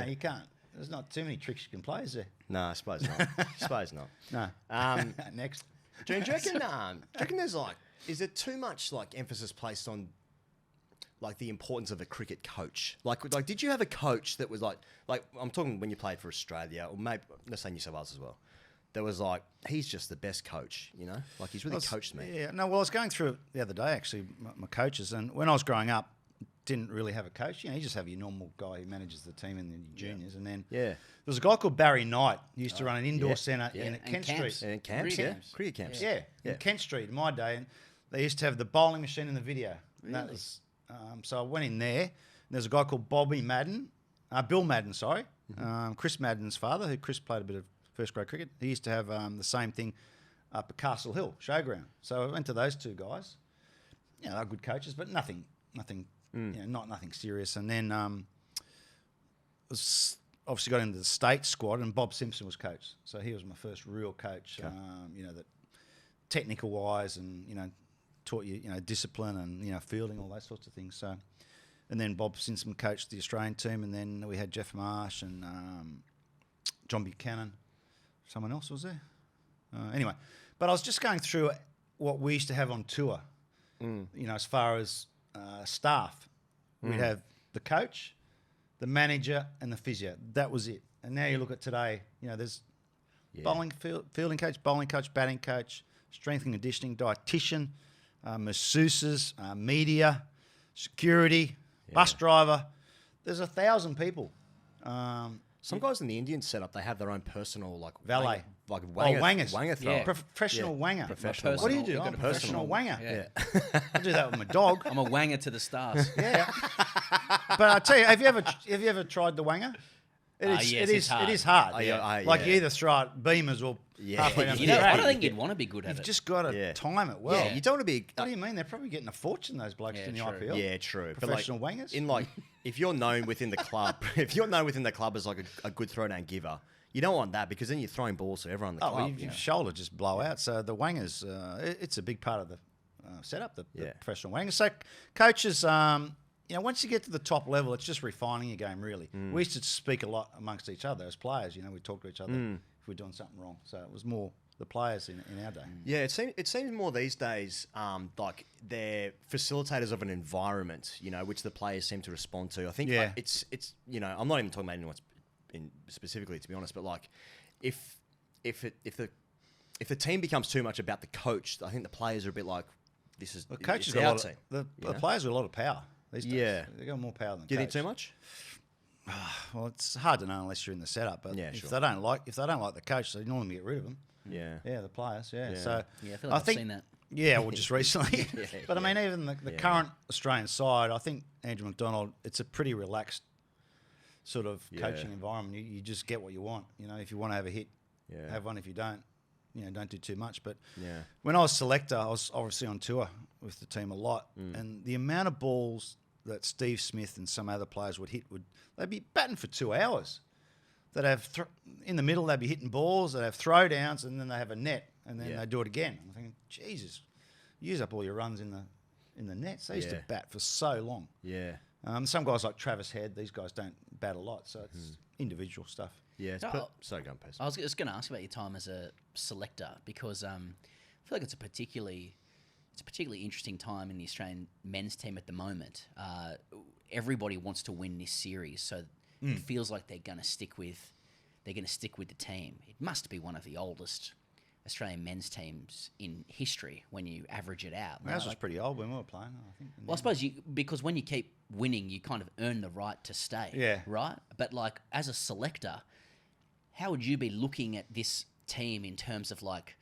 You can't. There's not too many tricks you can play, is there? No, I suppose not. No. Next. Do you reckon there's is there too much emphasis placed on the importance of a cricket coach? Like did you have a coach that was like I'm talking when you played for Australia or maybe let's say New South Wales as well. There was he's just the best coach, he's really coached me. Yeah, no, well, I was going through it the other day, actually, my coaches, and when I was growing up, didn't really have a coach. You just have your normal guy who manages the team in the juniors, and then there was a guy called Barry Knight who used to run an indoor centre in Kent Street. And camps, cricket camps. Yeah, in Kent Street in my day, and they used to have the bowling machine in the video. And that was, so I went in there, and there's a guy called Bill Madden, Chris Madden's father, who Chris played a bit of first grade cricket. He used to have the same thing up at Castle Hill Showground. So I went to those two guys. They're good coaches, but nothing, nothing serious. And then obviously got into the state squad, and Bob Simpson was coach. So he was my first real coach. That technical wise, and taught you discipline and fielding, all those sorts of things. So, and then Bob Simpson coached the Australian team, and then we had Jeff Marsh and John Buchanan. Someone else was there. Anyway, but I was just going through what we used to have on tour. As far as staff, we'd have the coach, the manager, and the physio. That was it. And now you look at today. There's fielding coach, batting coach, strength and conditioning, dietitian, masseuses, media, security, bus driver. There's 1,000 people. Some guys in the Indian setup, they have their own personal valet, wangers, wanger thrower, professional wanger. Professional. What do you do? You've got I'm a a professional wanger. Yeah. I do that with my dog. I'm a wanger to the stars. Yeah, but I tell you, have you ever tried the wanger? Yes, it's hard. It is hard. Yeah. You either throw it beamers or halfway down the I track. don't think you'd want to be good at You've it. just got to time it well. Yeah, you don't want to be. What do you mean? They're probably getting a fortune, those blokes in the true. IPL. Yeah, true. Professional wangers. If you're known within the club, as a good throwdown giver, you don't want that because then you're throwing balls to everyone in the club. Your shoulder just blow out. So the wangers, it's a big part of the setup, the Yeah. professional wing. So coaches, once you get to the top level, it's just refining your game, really. We used to speak a lot amongst each other as players. We talk to each other if we're doing something wrong. So it was more the players in our day. Yeah, it seems more these days like they're facilitators of an environment, which the players seem to respond to. I think it's I'm not even talking about anyone specifically, to be honest, but like if the team becomes too much about the coach, I think the players are a bit like, this is The coaches it's got our a lot team. the players got a lot of power these days. Yeah. They got more power than Do you think coach. too much? Well, it's hard to know unless you're in the setup. But Yeah, if sure. they don't like the coach, they normally get rid of him. Yeah. Yeah, the players. Yeah. Yeah. So Yeah, I feel like I've seen that. Yeah, well, just recently. But I mean, even the Yeah. current Australian side, I think Andrew McDonald, it's a pretty relaxed sort of coaching environment. You just get what you want. If you want to have a hit, have one. If you don't, don't do too much. But when I was selector, I was obviously on tour with the team a lot, and the amount of balls that Steve Smith and some other players would hit they'd be batting for 2 hours. They'd have in the middle, they'd be hitting balls, they'd have throwdowns, and then they have a net, and then they do it again. I'm thinking, Jesus, use up all your runs in the nets. They used to bat for so long. Yeah. Some guys like Travis Head, these guys don't bat a lot, so it's individual stuff. Yeah. Sorry, go on, Pez. I was just going to ask about your time as a selector because I feel like it's a particularly interesting time in the Australian men's team at the moment. Everybody wants to win this series, so it feels like they're going to stick with the team. It must be one of the oldest Australian men's teams in history when you average it out. Ours was pretty old when we were playing, I think. Well, I suppose because when you keep winning, you kind of earn the right to stay. Yeah. Right? But like as a selector, how would you be looking at this team in terms of like,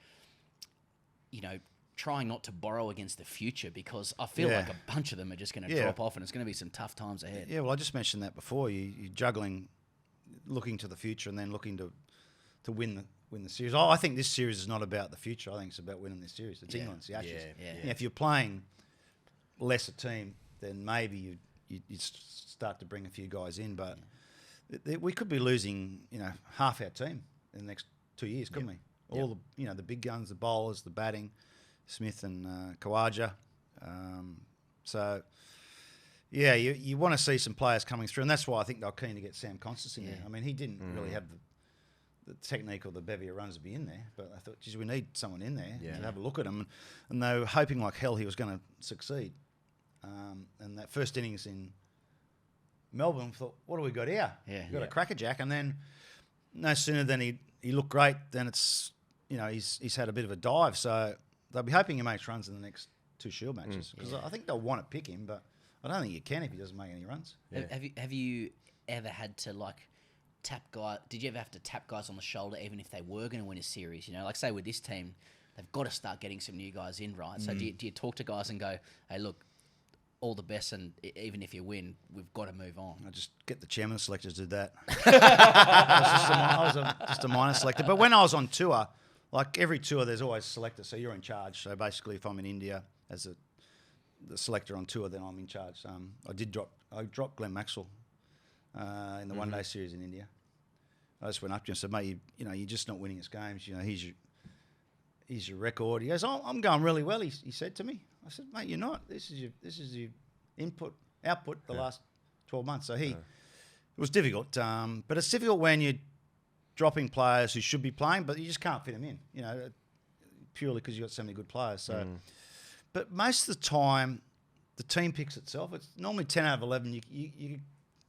trying not to borrow against the future? Because I feel like a bunch of them are just going to drop off and it's going to be some tough times ahead. Yeah, well, I just mentioned that before. You're juggling, looking to the future and then looking to win the series. I think this series is not about the future. I think it's about winning this series. It's England, it's the Ashes. Yeah. If you're playing lesser team, then maybe you start to bring a few guys in. But we could be losing, half our team in the next 2 years, couldn't we? All the big guns, the bowlers, the batting, Smith and Khawaja. You want to see some players coming through, and that's why I think they're keen to get Sam Constance in there. I mean, he didn't really have the technique or the bevy of runs to be in there, but I thought, geez, we need someone in there to have a look at him. And they were hoping like hell he was going to succeed. And that first innings in Melbourne, thought, what do we got here? We got a crackerjack, and then no sooner than he looked great, then it's he's had a bit of a dive, so they'll be hoping he makes runs in the next 2 Shield matches because I think they'll want to pick him, but I don't think you can if he doesn't make any runs. Have you ever had to like tap guy? Did you ever have to tap guys on the shoulder even if they were going to win a series? Like say with this team, they've got to start getting some new guys in, right? So do you talk to guys and go, hey, look, all the best, and even if you win, we've got to move on? I just get the chairman of selectors did that. I was just a minor selector, but when I was on tour. Like every tour, there's always selector, so you're in charge. So basically, if I'm in India as the selector on tour, then I'm in charge. I dropped Glenn Maxwell in the one-day series in India. I just went up to him and said, mate, you're just not winning his games. Here's your record. He goes, I'm going really well. He said to me. I said, mate, you're not. This is your output the last 12 months. So it was difficult, but it's difficult when you're dropping players who should be playing, but you just can't fit them in, purely because you've got so many good players. So, but most of the time, the team picks itself. It's normally 10 out of 11. You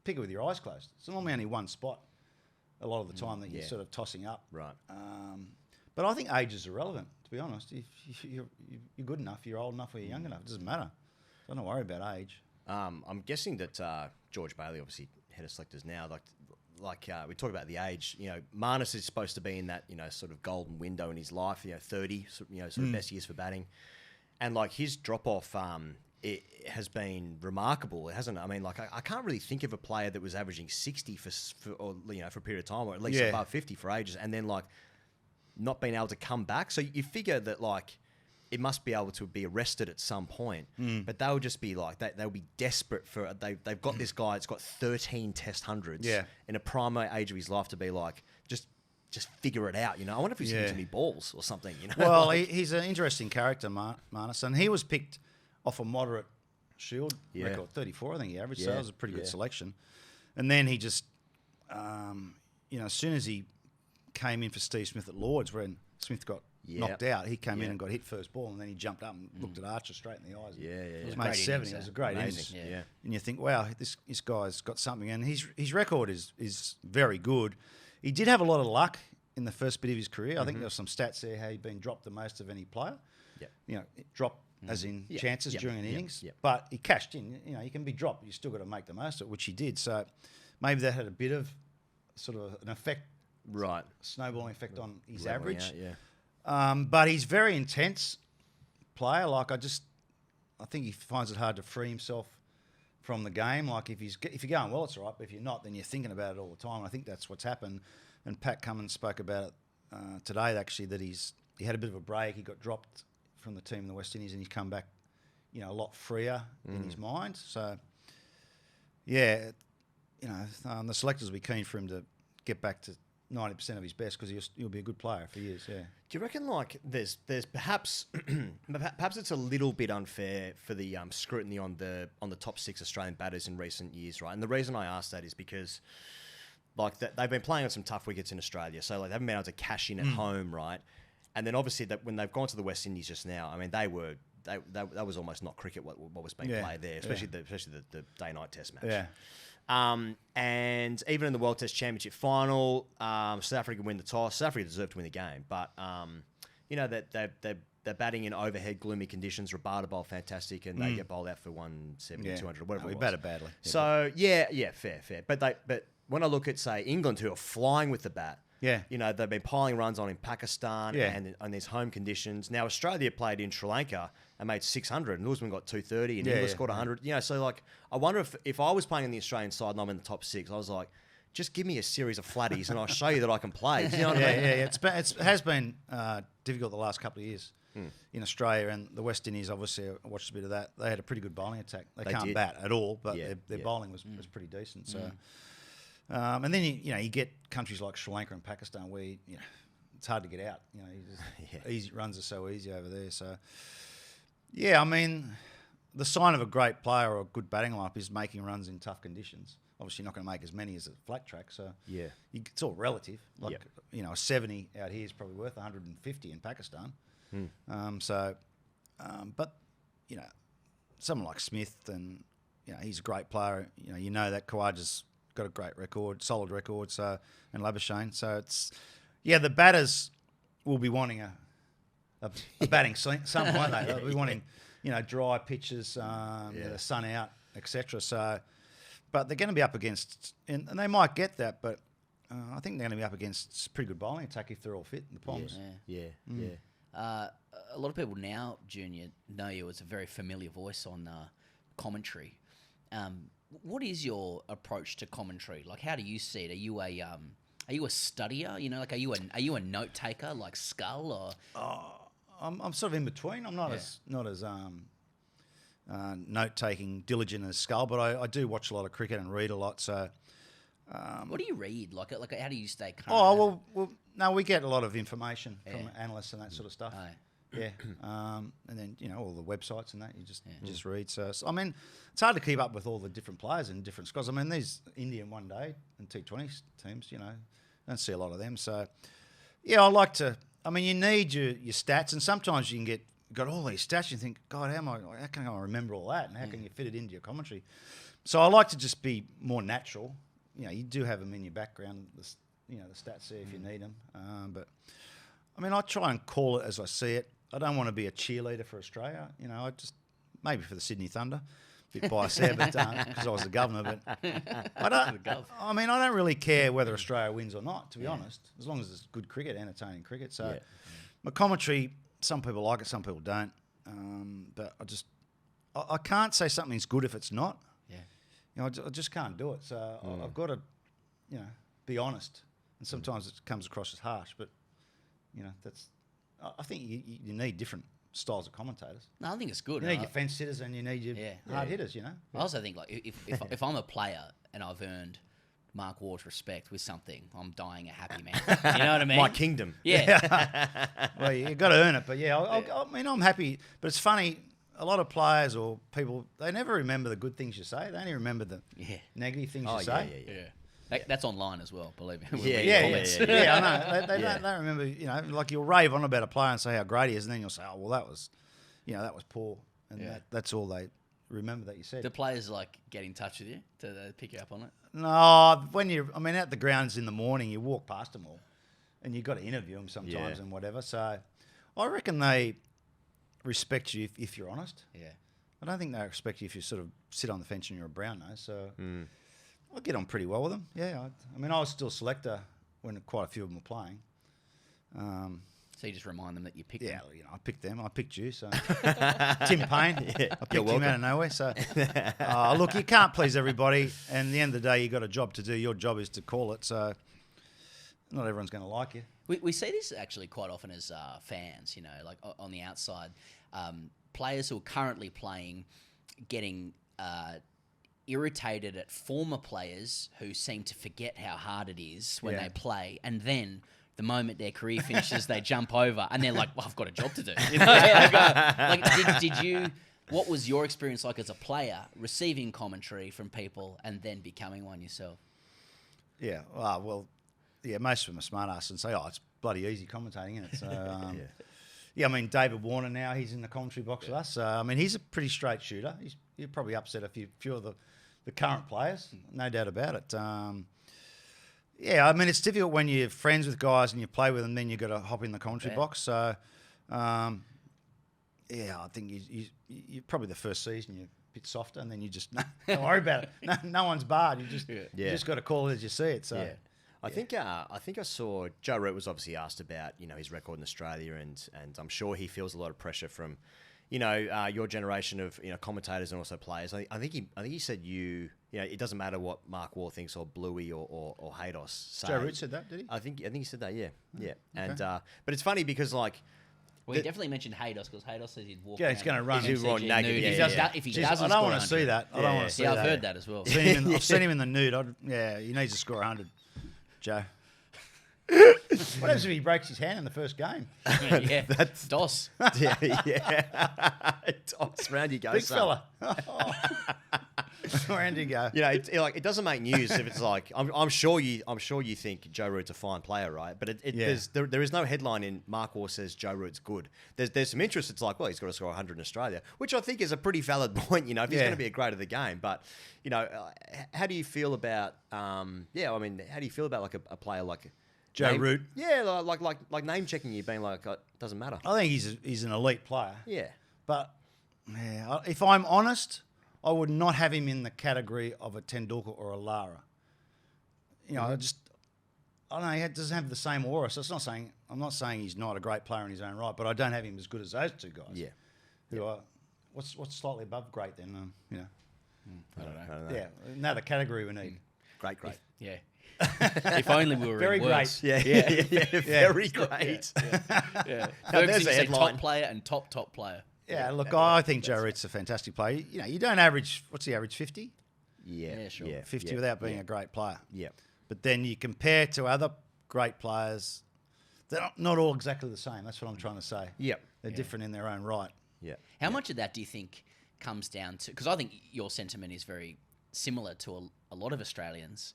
pick it with your eyes closed. It's normally only one spot a lot of the time that you're sort of tossing up. Right. But I think age is irrelevant, to be honest. If you're good enough, you're old enough, or you're young enough, it doesn't matter. So don't worry about age. I'm guessing that George Bailey, obviously head of selectors now, like we talk about the age, Marnus is supposed to be in that, sort of golden window in his life, 30, sort of best years for batting. And like his drop off, it has been remarkable. It hasn't, I can't really think of a player that was averaging 60 for a period of time, or at least above 50 for ages, and then like not being able to come back. So you figure that like it must be able to be arrested at some point, but they'll just be like they'll be desperate for they've got this guy that's got 13 test hundreds in a prime age of his life to be like just just figure it out. I wonder if he's hitting too many balls or something. Well, he's an interesting character, Marnus, and he was picked off a moderate Shield record, 34, I think he averaged. So that was a pretty good selection. And then he just, as soon as he came in for Steve Smith at Lords, when Smith got knocked out, he came in and got hit first ball, and then he jumped up and looked at Archer straight in the eyes. It was made 70. innings, It was a great amazing. innings. Yeah. And you think, wow, this guy's got something, and his record is very good. He did have a lot of luck in the first bit of his career. I think there were some stats there how he'd been dropped the most of any player. Yeah. Dropped as in chances during an innings. Yep. But he cashed in. You can be dropped, but you still got to make the most of it, which he did. So maybe that had a bit of sort of an effect, Right. snowballing effect on his Leveling average. out, But he's very intense player. Like I think he finds it hard to free himself from the game. Like if you're going well, it's all right. But if you're not, then you're thinking about it all the time. I think that's what's happened. And Pat Cummins spoke about it today, actually, that he had a bit of a break. He got dropped from the team in the West Indies, and he's come back, a lot freer in his mind. So, the selectors will be keen for him to get back to 90% of his best because he'll be a good player for years. Yeah. Do you reckon there's perhaps perhaps it's a little bit unfair for the scrutiny on the top 6 Australian batters in recent years, right? And the reason I ask that is because they've been playing on some tough wickets in Australia, so they haven't been able to cash in at home, right? And then obviously that when they've gone to the West Indies just now, I mean that was almost not cricket what was being played there, especially the day-night Test match. Yeah. And even in the World Test Championship final, South Africa win the toss. South Africa deserved to win the game, but they're batting in overhead gloomy conditions. Rabada bowled fantastic, and they get bowled out for 170, 200, whatever. We it was. batted badly. So fair. But when I look at say England, who are flying with the bat. Yeah. They've been piling runs on in Pakistan Yeah. and on these home conditions. Now, Australia played in Sri Lanka and made 600, and Usman got 230, and England scored 100. So, I wonder if I was playing on the Australian side and I'm in the top 6, I was like, just give me a series of flatties and I'll show you that I can play. Do you know what I mean? It has been difficult the last couple of years in Australia, and the West Indies, obviously, I watched a bit of that. They had a pretty good bowling attack. They can't did. bat at all, but their bowling was pretty decent. So. And then you get countries like Sri Lanka and Pakistan where it's hard to get out. Easy runs are so easy over there. So I mean, the sign of a great player or a good batting lineup is making runs in tough conditions. Obviously, you're not going to make as many as a flat track. So it's all relative. Like a 70 out here is probably worth 150 in Pakistan. But someone like Smith and he's a great player. You know that Khawaja's got a great record, solid record. So and Labuschagne. So it's the batters will be wanting a batting some, won't they? They'll be wanting dry pitches, the sun out, etc. So, but they're going to be up against, and they might get that, but I think they're going to be up against a pretty good bowling attack if they're all fit. The Poms. A lot of people now, Junior, know you as a very familiar voice on commentary. What is your approach to commentary? Like, how do you see it? Are you a studier? Are you a note taker like Skull or? I'm sort of in between. I'm not as note taking diligent as Skull, but I do watch a lot of cricket and read a lot. So, what do you read? Like how do you stay current? Oh no, we get a lot of information from analysts and that sort of stuff. Oh. Yeah, and then all the websites and that you just read. So I mean, it's hard to keep up with all the different players and different squads. I mean, these Indian one day and T20 teams, don't see a lot of them. So I like to. I mean, you need your stats, and sometimes you can got all these stats. You think, God, how can I remember all that, and how can you fit it into your commentary? So I like to just be more natural. You do have them in your background. The stats there if you need them. But I mean, I try and call it as I see it. I don't want to be a cheerleader for Australia. I just maybe for the Sydney Thunder, a bit biased there, but because I was the governor. But I don't. I mean, I don't really care whether Australia wins or not, to be honest, as long as it's good cricket, entertaining cricket. So my commentary, some people like it, some people don't. But I can't say something's good if it's not. Yeah. I just can't do it. So I've got to, be honest. And sometimes it comes across as harsh, but that's. I think you need different styles of commentators. No, I think it's good. You need your fence hitters and you need your hard hitters. I also think if I'm a player and I've earned Mark Waugh's respect with something, I'm dying a happy man. You know what I mean? My kingdom. Yeah. Well, you got to earn it, but yeah, I mean, I'm happy. But it's funny, a lot of players or people, they never remember the good things you say. They only remember the negative things you say. That's online as well, believe me. Yeah, I know. They don't remember, you know, like you'll rave on about a player and say how great he is, and then you'll say, oh, well, that was poor. And that's all they remember that you said. Do players like get in touch with you? Do they pick you up on it? No, at the grounds in the morning, you walk past them all, and you've got to interview them sometimes and whatever. So I reckon they respect you if you're honest. Yeah. I don't think they respect you if you sort of sit on the fence and you're a brown nose. So I get on pretty well with them. Yeah, I mean, I was still selector when quite a few of them were playing. So you just remind them that you picked them. Yeah, you know, I picked them. I picked you. So Tim Payne, I picked him out of nowhere. So look, you can't please everybody, and at the end of the day, you got a job to do. Your job is to call it. So not everyone's going to like you. We see this actually quite often as fans. You know, like on the outside, players who are currently playing getting irritated at former players who seem to forget how hard it is when they play, and then the moment their career finishes, they jump over and they're like, well, I've got a job to do. You know? Did you, what was your experience like as a player receiving commentary from people and then becoming one yourself? Yeah, most of them are smart ass and say, oh, it's bloody easy commentating, isn't it? So, I mean, David Warner now, he's in the commentary box with us. I mean, he's a pretty straight shooter. He'll probably upset a few of the current players, no doubt about it. I mean, it's difficult when you're friends with guys and you play with them, then you've got to hop in the commentary box. So, I think you probably the first season you're a bit softer, and then you just don't worry about it. No one's barred. You just got to call it as you see it. So, I think I saw Joe Root was obviously asked about his record in Australia, and I'm sure he feels a lot of pressure from your generation of commentators and also players. I think he said it doesn't matter what Mark Waugh thinks or Bluey or Haydos say. Joe Root said that, did he? I think he said that. Yeah. And but it's funny because like. Well, he definitely mentioned Haydos because Haydos says he'd walk. Yeah, he's going to run. He's naked. If he doesn't, I don't want to see that. I don't want to see that. I've heard that as well. I've seen him in the nude. He needs to score 100. Joe. What happens if he breaks his hand in the first game? That's DOS. DOS. Round you go, big fella. Round you go. It doesn't make news if it's like I'm sure you think Joe Root's a fine player, right? But there is no headline in Mark Waugh says Joe Root's good. There's some interest. It's like, well, he's got to score 100 in Australia, which I think is a pretty valid point. If he's going to be a great at the game, but how do you feel about how do you feel about like a player like Joe Root? Yeah, like name checking you, being like, it doesn't matter. I think he's an elite player. Yeah. But if I'm honest, I would not have him in the category of a Tendulkar or a Lara. I don't know, he doesn't have the same aura. So I'm not saying he's not a great player in his own right, but I don't have him as good as those two guys. Yeah. Who are what's slightly above great then? I don't know. Yeah, another category we need. Great. Yeah. If only we were very in great. words. Yeah. Very great. Yeah. There's a headline. Top player and top player. Yeah, look, I think Joe Root's a fantastic player. You don't average, what's the average, 50? Yeah, sure. 50 without being a great player. Yeah. But then you compare to other great players, they're not all exactly the same. That's what I'm trying to say. Yeah. They're different in their own right. Yeah. How much of that do you think comes down to... Because I think your sentiment is very similar to a lot of Australians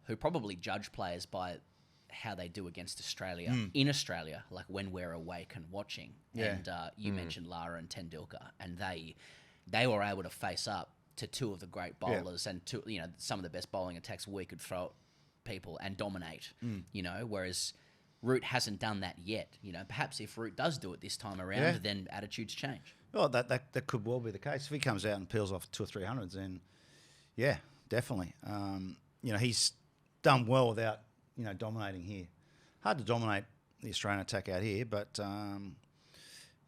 who probably judge players by how they do against Australia in Australia, like when we're awake and watching. Yeah. And you mentioned Lara and Tendulkar, and they were able to face up to two of the great bowlers and some of the best bowling attacks we could throw at people and dominate. Whereas Root hasn't done that yet. Perhaps if Root does do it this time around, then attitudes change. Well, that could well be the case. If he comes out and peels off 2 or 300s, then yeah, definitely. He's done well without dominating here. Hard to dominate the Australian attack out here, but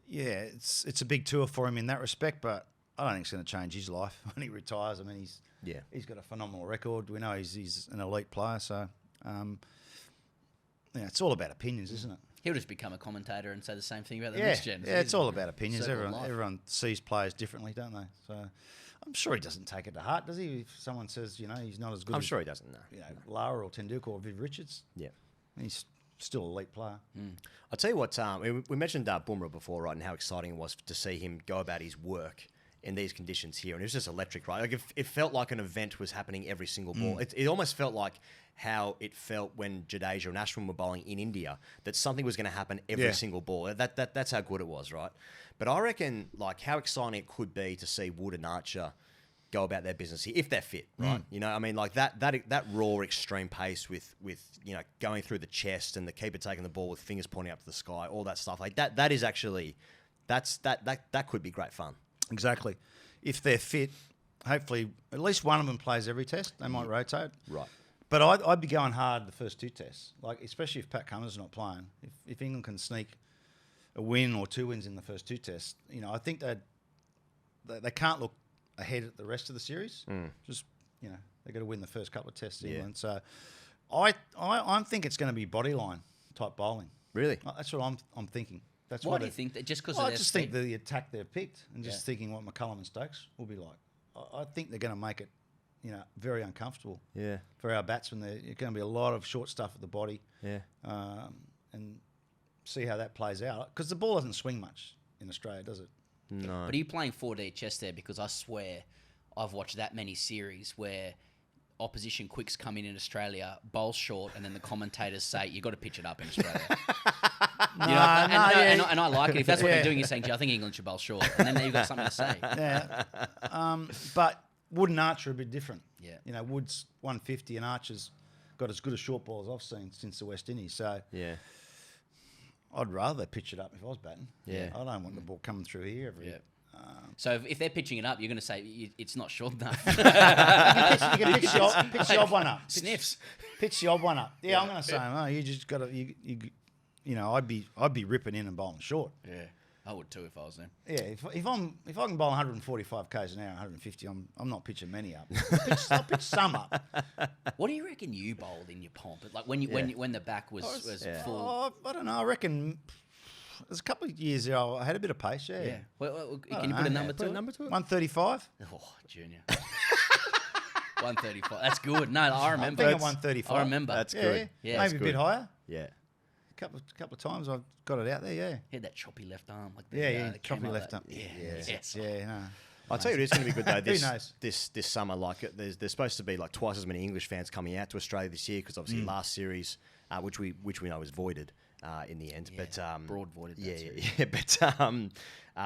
it's a big tour for him in that respect. But I don't think it's going to change his life when he retires. I mean, he's got a phenomenal record. We know he's an elite player, so it's all about opinions, isn't it? He'll just become a commentator and say the same thing about the next gen. Yeah, it's all about opinions. Everyone sees players differently, don't they? So I'm sure he doesn't take it to heart, does he? If someone says, he's not as good I'm as, sure he doesn't know. Lara or Tenduka or Viv Richards, Yeah. he's still an elite player. I'll tell you what, we mentioned Bumrah before, right, and how exciting it was to see him go about his work in these conditions here. And it was just electric, right? Like it felt like an event was happening every single ball. It almost felt like how it felt when Jadeja and Ashwin were bowling in India, that something was going to happen every single ball. That's how good it was, right? But I reckon, like, how exciting it could be to see Wood and Archer go about their business here, if they're fit, right? I mean, like that raw extreme pace with going through the chest and the keeper taking the ball with fingers pointing up to the sky, all that stuff, like that is actually, that could be great fun. Exactly. If they're fit, hopefully at least one of them plays every test. They might rotate. Right. But I'd be going hard the first 2 tests, like especially if Pat Cummins not playing. If England can sneak a win or 2 wins in the first 2 tests, I think they can't look ahead at the rest of the series. Just they got to win the first couple of tests in England. So I think it's going to be bodyline type bowling. Really? That's what I'm thinking. That's Why do you think that? Just because I just think the attack they've picked, and just thinking what McCullum and Stokes will be like. I think they're going to make it, very uncomfortable. Yeah. For our batsmen, there's going to be a lot of short stuff at the body. Yeah. And see how that plays out, because the ball doesn't swing much in Australia, does it? No. But are you playing 4D chess there? Because I swear I've watched that many series where opposition quicks come in Australia, bowl short, and then the commentators say, you've got to pitch it up in Australia. And I like it. If that's what they're doing, you're saying, gee, I think England should bowl short. And then you've got something to say. Yeah. But Wood and Archer are a bit different. Yeah. Wood's 150 and Archer's got as good a short ball as I've seen since the West Indies. So Yeah. I'd rather pitch it up if I was batting. Yeah. I don't want the ball coming through here every. Yeah. So if they're pitching it up, you're going to say it's not short enough. You can pitch the odd one up. Sniffs. Pitch the odd one up. Yeah, I'm going to say, you just got to. I'd be ripping in and bowling short. Yeah, I would too if I was them. Yeah, if I can bowl 145 k's an hour, 150, I'm not pitching many up. I'll pitch some up. What do you reckon you bowled in your pomp? Like when the back was full. Oh, I don't know. I reckon there's a couple of years there I had a bit of pace. Yeah. Yeah. Well, can you put a number to it? 135. Oh, Junior. 135. That's good. No, I remember. I think I'm 135. I remember. That's good. Yeah, maybe a bit higher. Yeah. Couple of times I've got it out there. Yeah. He had that choppy left arm. Like choppy left arm. Yeah. Yes. Yeah. No. I'll tell you, it's going to be good though. Who knows? This summer, like there's supposed to be like twice as many English fans coming out to Australia this year because obviously last series, which we know was voided in the end, but broad voided. But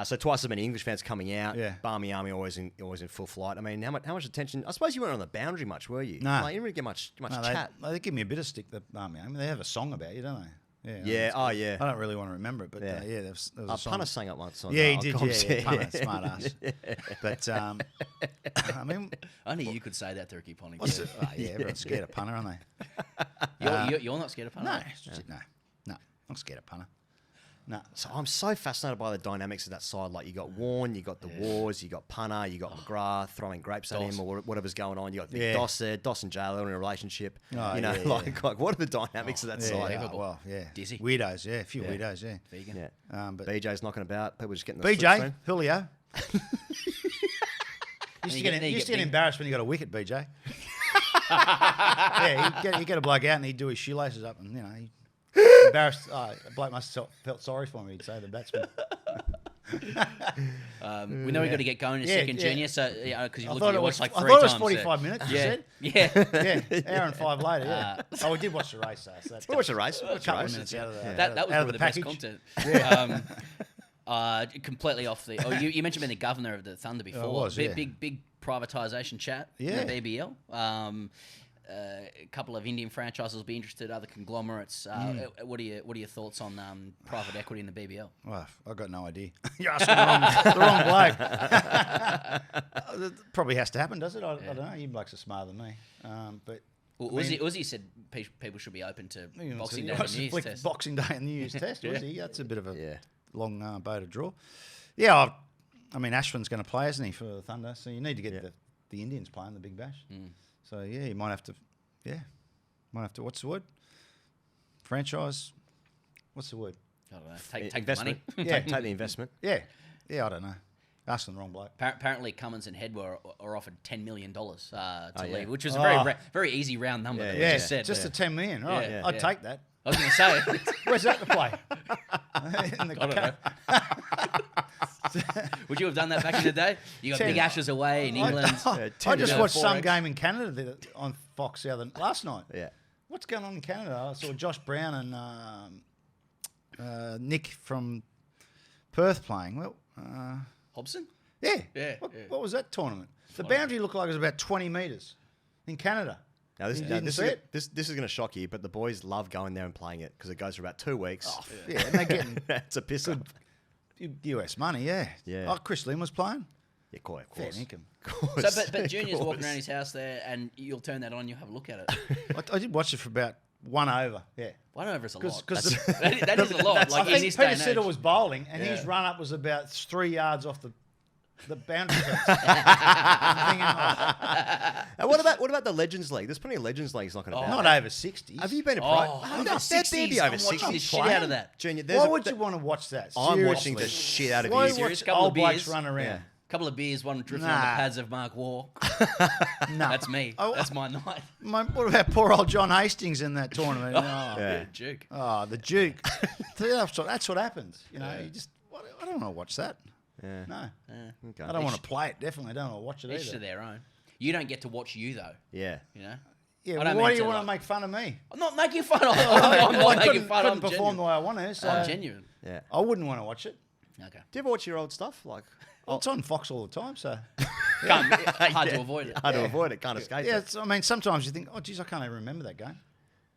so twice as many English fans coming out. Yeah. Barmy Army always in full flight. I mean, how much attention? I suppose you weren't on the boundary much, were you? No, like, you didn't really get much chat. They give me a bit of stick. I mean, they have a song about you, don't they? Yeah. Oh, yeah. I don't really want to remember it, but there was a song. Punter sang it once. On, Yeah, he did. comms, Yeah. Punter, smart ass. But I mean, Only you could say that to Ricky Ponting. everyone's scared of Punter, aren't they? You're not scared of Punter? No, I'm not scared of Punter. No. So I'm so fascinated by the dynamics of that side. Like you got Warren, you got the Wars, you got Punter, you got McGrath throwing grapes at him or whatever's going on. You got Big Doss there, Doss and Jayla in a relationship. Like what are the dynamics of that side? Dizzy. Weirdos, a few weirdos, Vegan. Yeah. But BJ's knocking about. People just getting the BJ, Julio. You used to get embarrassed when you got a wicket, BJ. You get a bloke out and he'd do his shoelaces up and, he embarrassed. A bloke must have felt sorry for me, he'd say, the batsman. We know we've got to get going in a second, Junior, so because you looked at your watch like 3 times. I thought it was so- 45 minutes, you said? Yeah. Hour and 5 later, we did watch the race, though. So We watched a race. a couple of minutes out of the That was out probably of the package. best content. Completely off the. Oh, you mentioned being the governor of the Thunder before. I was, big privatisation chat in the BBL. A couple of Indian franchises will be interested. Other conglomerates. What are your thoughts on private equity in the BBL? Well, I've got no idea. You're asking the wrong bloke. Probably has to happen, does it? I don't know. You blokes are smarter than me. But Uzi said people should be open to Boxing Day and New Year's Test. Boxing Day and New Year's Test, Uzi. That's a bit of a long bow to draw. Yeah, I mean, Ashwin's going to play, isn't he, for the Thunder? So you need to get the Indians playing the Big Bash. So, you might have to, what's the word? Franchise? What's the word? I don't know. Take the money. Take the investment. Yeah, I don't know. Asking the wrong bloke. Apparently, Cummins and Head are offered $10 million to yeah. leave, which was a very easy round number. Yeah, that we Yeah, just said. just a 10 million. Right. Yeah, I'd yeah. take that. I was going to say. Where's that to play? In the I don't know. Would you have done that back in the day? You got 10. big Ashes away in England. I just watched some 4X. game in Canada on Fox last night. Yeah. What's going on in Canada? I saw Josh Brown and Nick from Perth playing. Well, Hobson? yeah. Yeah, What, yeah. what was that tournament? The boundary looked like it was about 20 metres in Canada. Now this, You now, didn't this, see is, it? this is going to shock you, but the boys love going there and playing it because it goes for about 2 weeks. Oh, yeah, and they're getting It's a piss up. US money, yeah. Yeah. Oh, Chris Lynn was playing. Yeah, of Fair course. income. But Junior's walking around his house there, and you'll turn that on, you'll have a look at it. I did watch it for about 1 over, yeah. 1 over is a lot. Because That is a lot. Like I in think this day Peter and age. Siddle was bowling, and his Yeah. run up was about 3 yards off the boundary fence. I'm thinking, oh, And what about the Legends League? There's plenty of Legends Leagues knocking about. not over 60s. Have you been a Oh, pro? over There'd 60s. be over I'm watching 60s the shit playing. out of that. Junior, Why would you want to watch that? I'm watching the Seriously. shit out of Why you. Serious? watch Couple of old blokes beers? run around? Yeah. Couple of beers, one drifting Nah. on the pads of Mark Waugh. No. That's me. Oh, That's my night. What about poor old John Hastings in that tournament? Oh, Yeah. Duke. oh, the Duke. That's what happens. You know, you just. I don't want to watch that. Yeah. No, Okay. I don't want to play it. Definitely, I don't want to watch it Each to either. their own. You don't get to watch you though. Yeah. You know. Yeah, I well, don't why mean do you to, want like- to make fun of me? I'm not making fun. I'm Well, not I making fun. couldn't I'm perform genuine. the way I want to. So I'm genuine. Yeah. I wouldn't want to watch it. Okay. Do you ever watch your old stuff? Like, Well, it's on Fox all the time, so Hard to avoid it. hard to avoid it, can't escape yeah. it. I mean, sometimes you think, oh, geez, I can't even remember that game.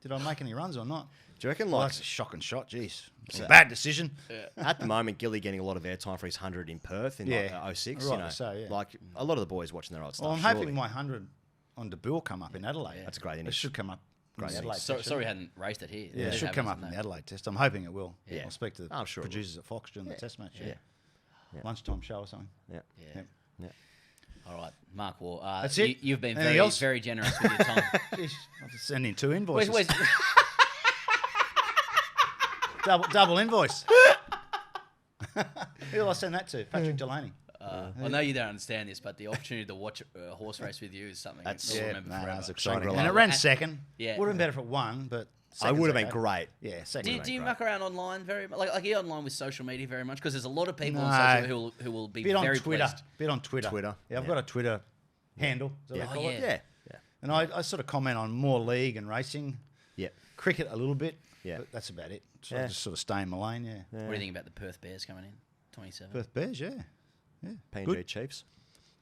Did I make any runs or not? Do you reckon, Well, like, that's a shocking shot. Jeez, it's a bad decision. at the moment, Gilly getting a lot of airtime for his 100 in Perth in Yeah. like 06, Right, you know, so, yeah. like a lot of the boys watching their old stuff. Well, I'm surely. hoping my 100 on DeBille will come up in Adelaide. That's great, isn't It it? should come up. In the Adelaide So, test, sorry, we shouldn't hadn't raced it here. it? Yeah, it It should come up happens, in the no. Adelaide test. I'm hoping it will. Yeah. I'll speak to the I'm sure it will. producers at Fox during the test match. Yeah. Yeah. Lunchtime show or something. Yeah. Yeah. Yeah. Yeah. All right, Mark Waugh. That's it? You've been Anything very, else? very generous with your time. Jeez, I'll just send in 2 invoices. where's, Double invoice. Who will I send that to? Patrick Delaney. I know you don't understand this, but the opportunity to watch a horse race with you is something That's- you'll yeah, remember Nah, forever. that's exciting. Shangri-La. And it ran And- second. Yeah. Would have been better if it won, but I second's would have okay. been great. Yeah, second. Do you muck around online very much? Like are you online with social media very much? Because there's a lot of people No. on social who will be Bit on very Twitter. pleased. Bit on Twitter. Twitter, Yeah, I've yeah. got a Twitter handle. Is that Yeah. what they call Oh, it? yeah. Yeah. Yeah. And I sort of comment on more league and racing, Yeah. cricket a little bit. Yeah. But that's about it. So Yeah. I just sort of stay in my lane. Yeah. What do you think about the Perth Bears coming in? 27. Perth Bears. Yeah. Yeah. PNG Good. Chiefs.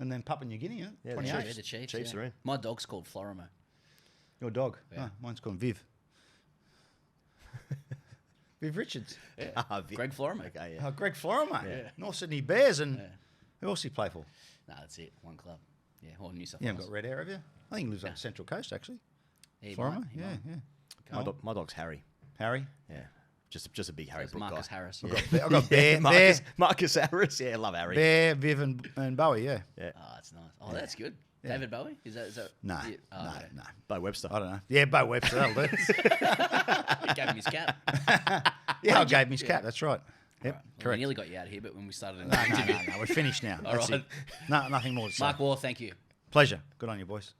And then Papua New Guinea. Isn't it? Yeah, the 28. Yeah, the Chiefs. Chiefs yeah. are in. My dog's called Florimo. Your dog. Yeah. Oh, mine's called Viv. Viv Richards. Greg Florimo. Okay, Oh, yeah. Greg Florimo. Yeah. North Sydney Bears. And Yeah. who else do you play for? No, that's it. One club. Yeah, or New South You haven't Wales. got red hair, have you? I think he lives on the Central Coast, actually. He Florimo. might, he Yeah, might. yeah. My dog's Harry. Harry. Yeah. Just a big Harry It's Brook Marcus guy. Harris. I've got Bear, Marcus Harris. Yeah, I love Harry. Bear, Viv, and Bowie. Yeah. Yeah. Oh, that's nice. Oh, that's good. David Bowie? Is that No, yeah. Oh, no, okay. no. Bo Webster. I don't know. Yeah, Bo Webster. That'll do. He gave him his cap. Yeah, I gave him his cap. That's right. Yep, Well, we correct. nearly got you out of here, but when we started an No, interview. no, we're finished now. All That's right. it. No, nothing more to say. Mark Waugh, thank you. Pleasure. Good on you, boys.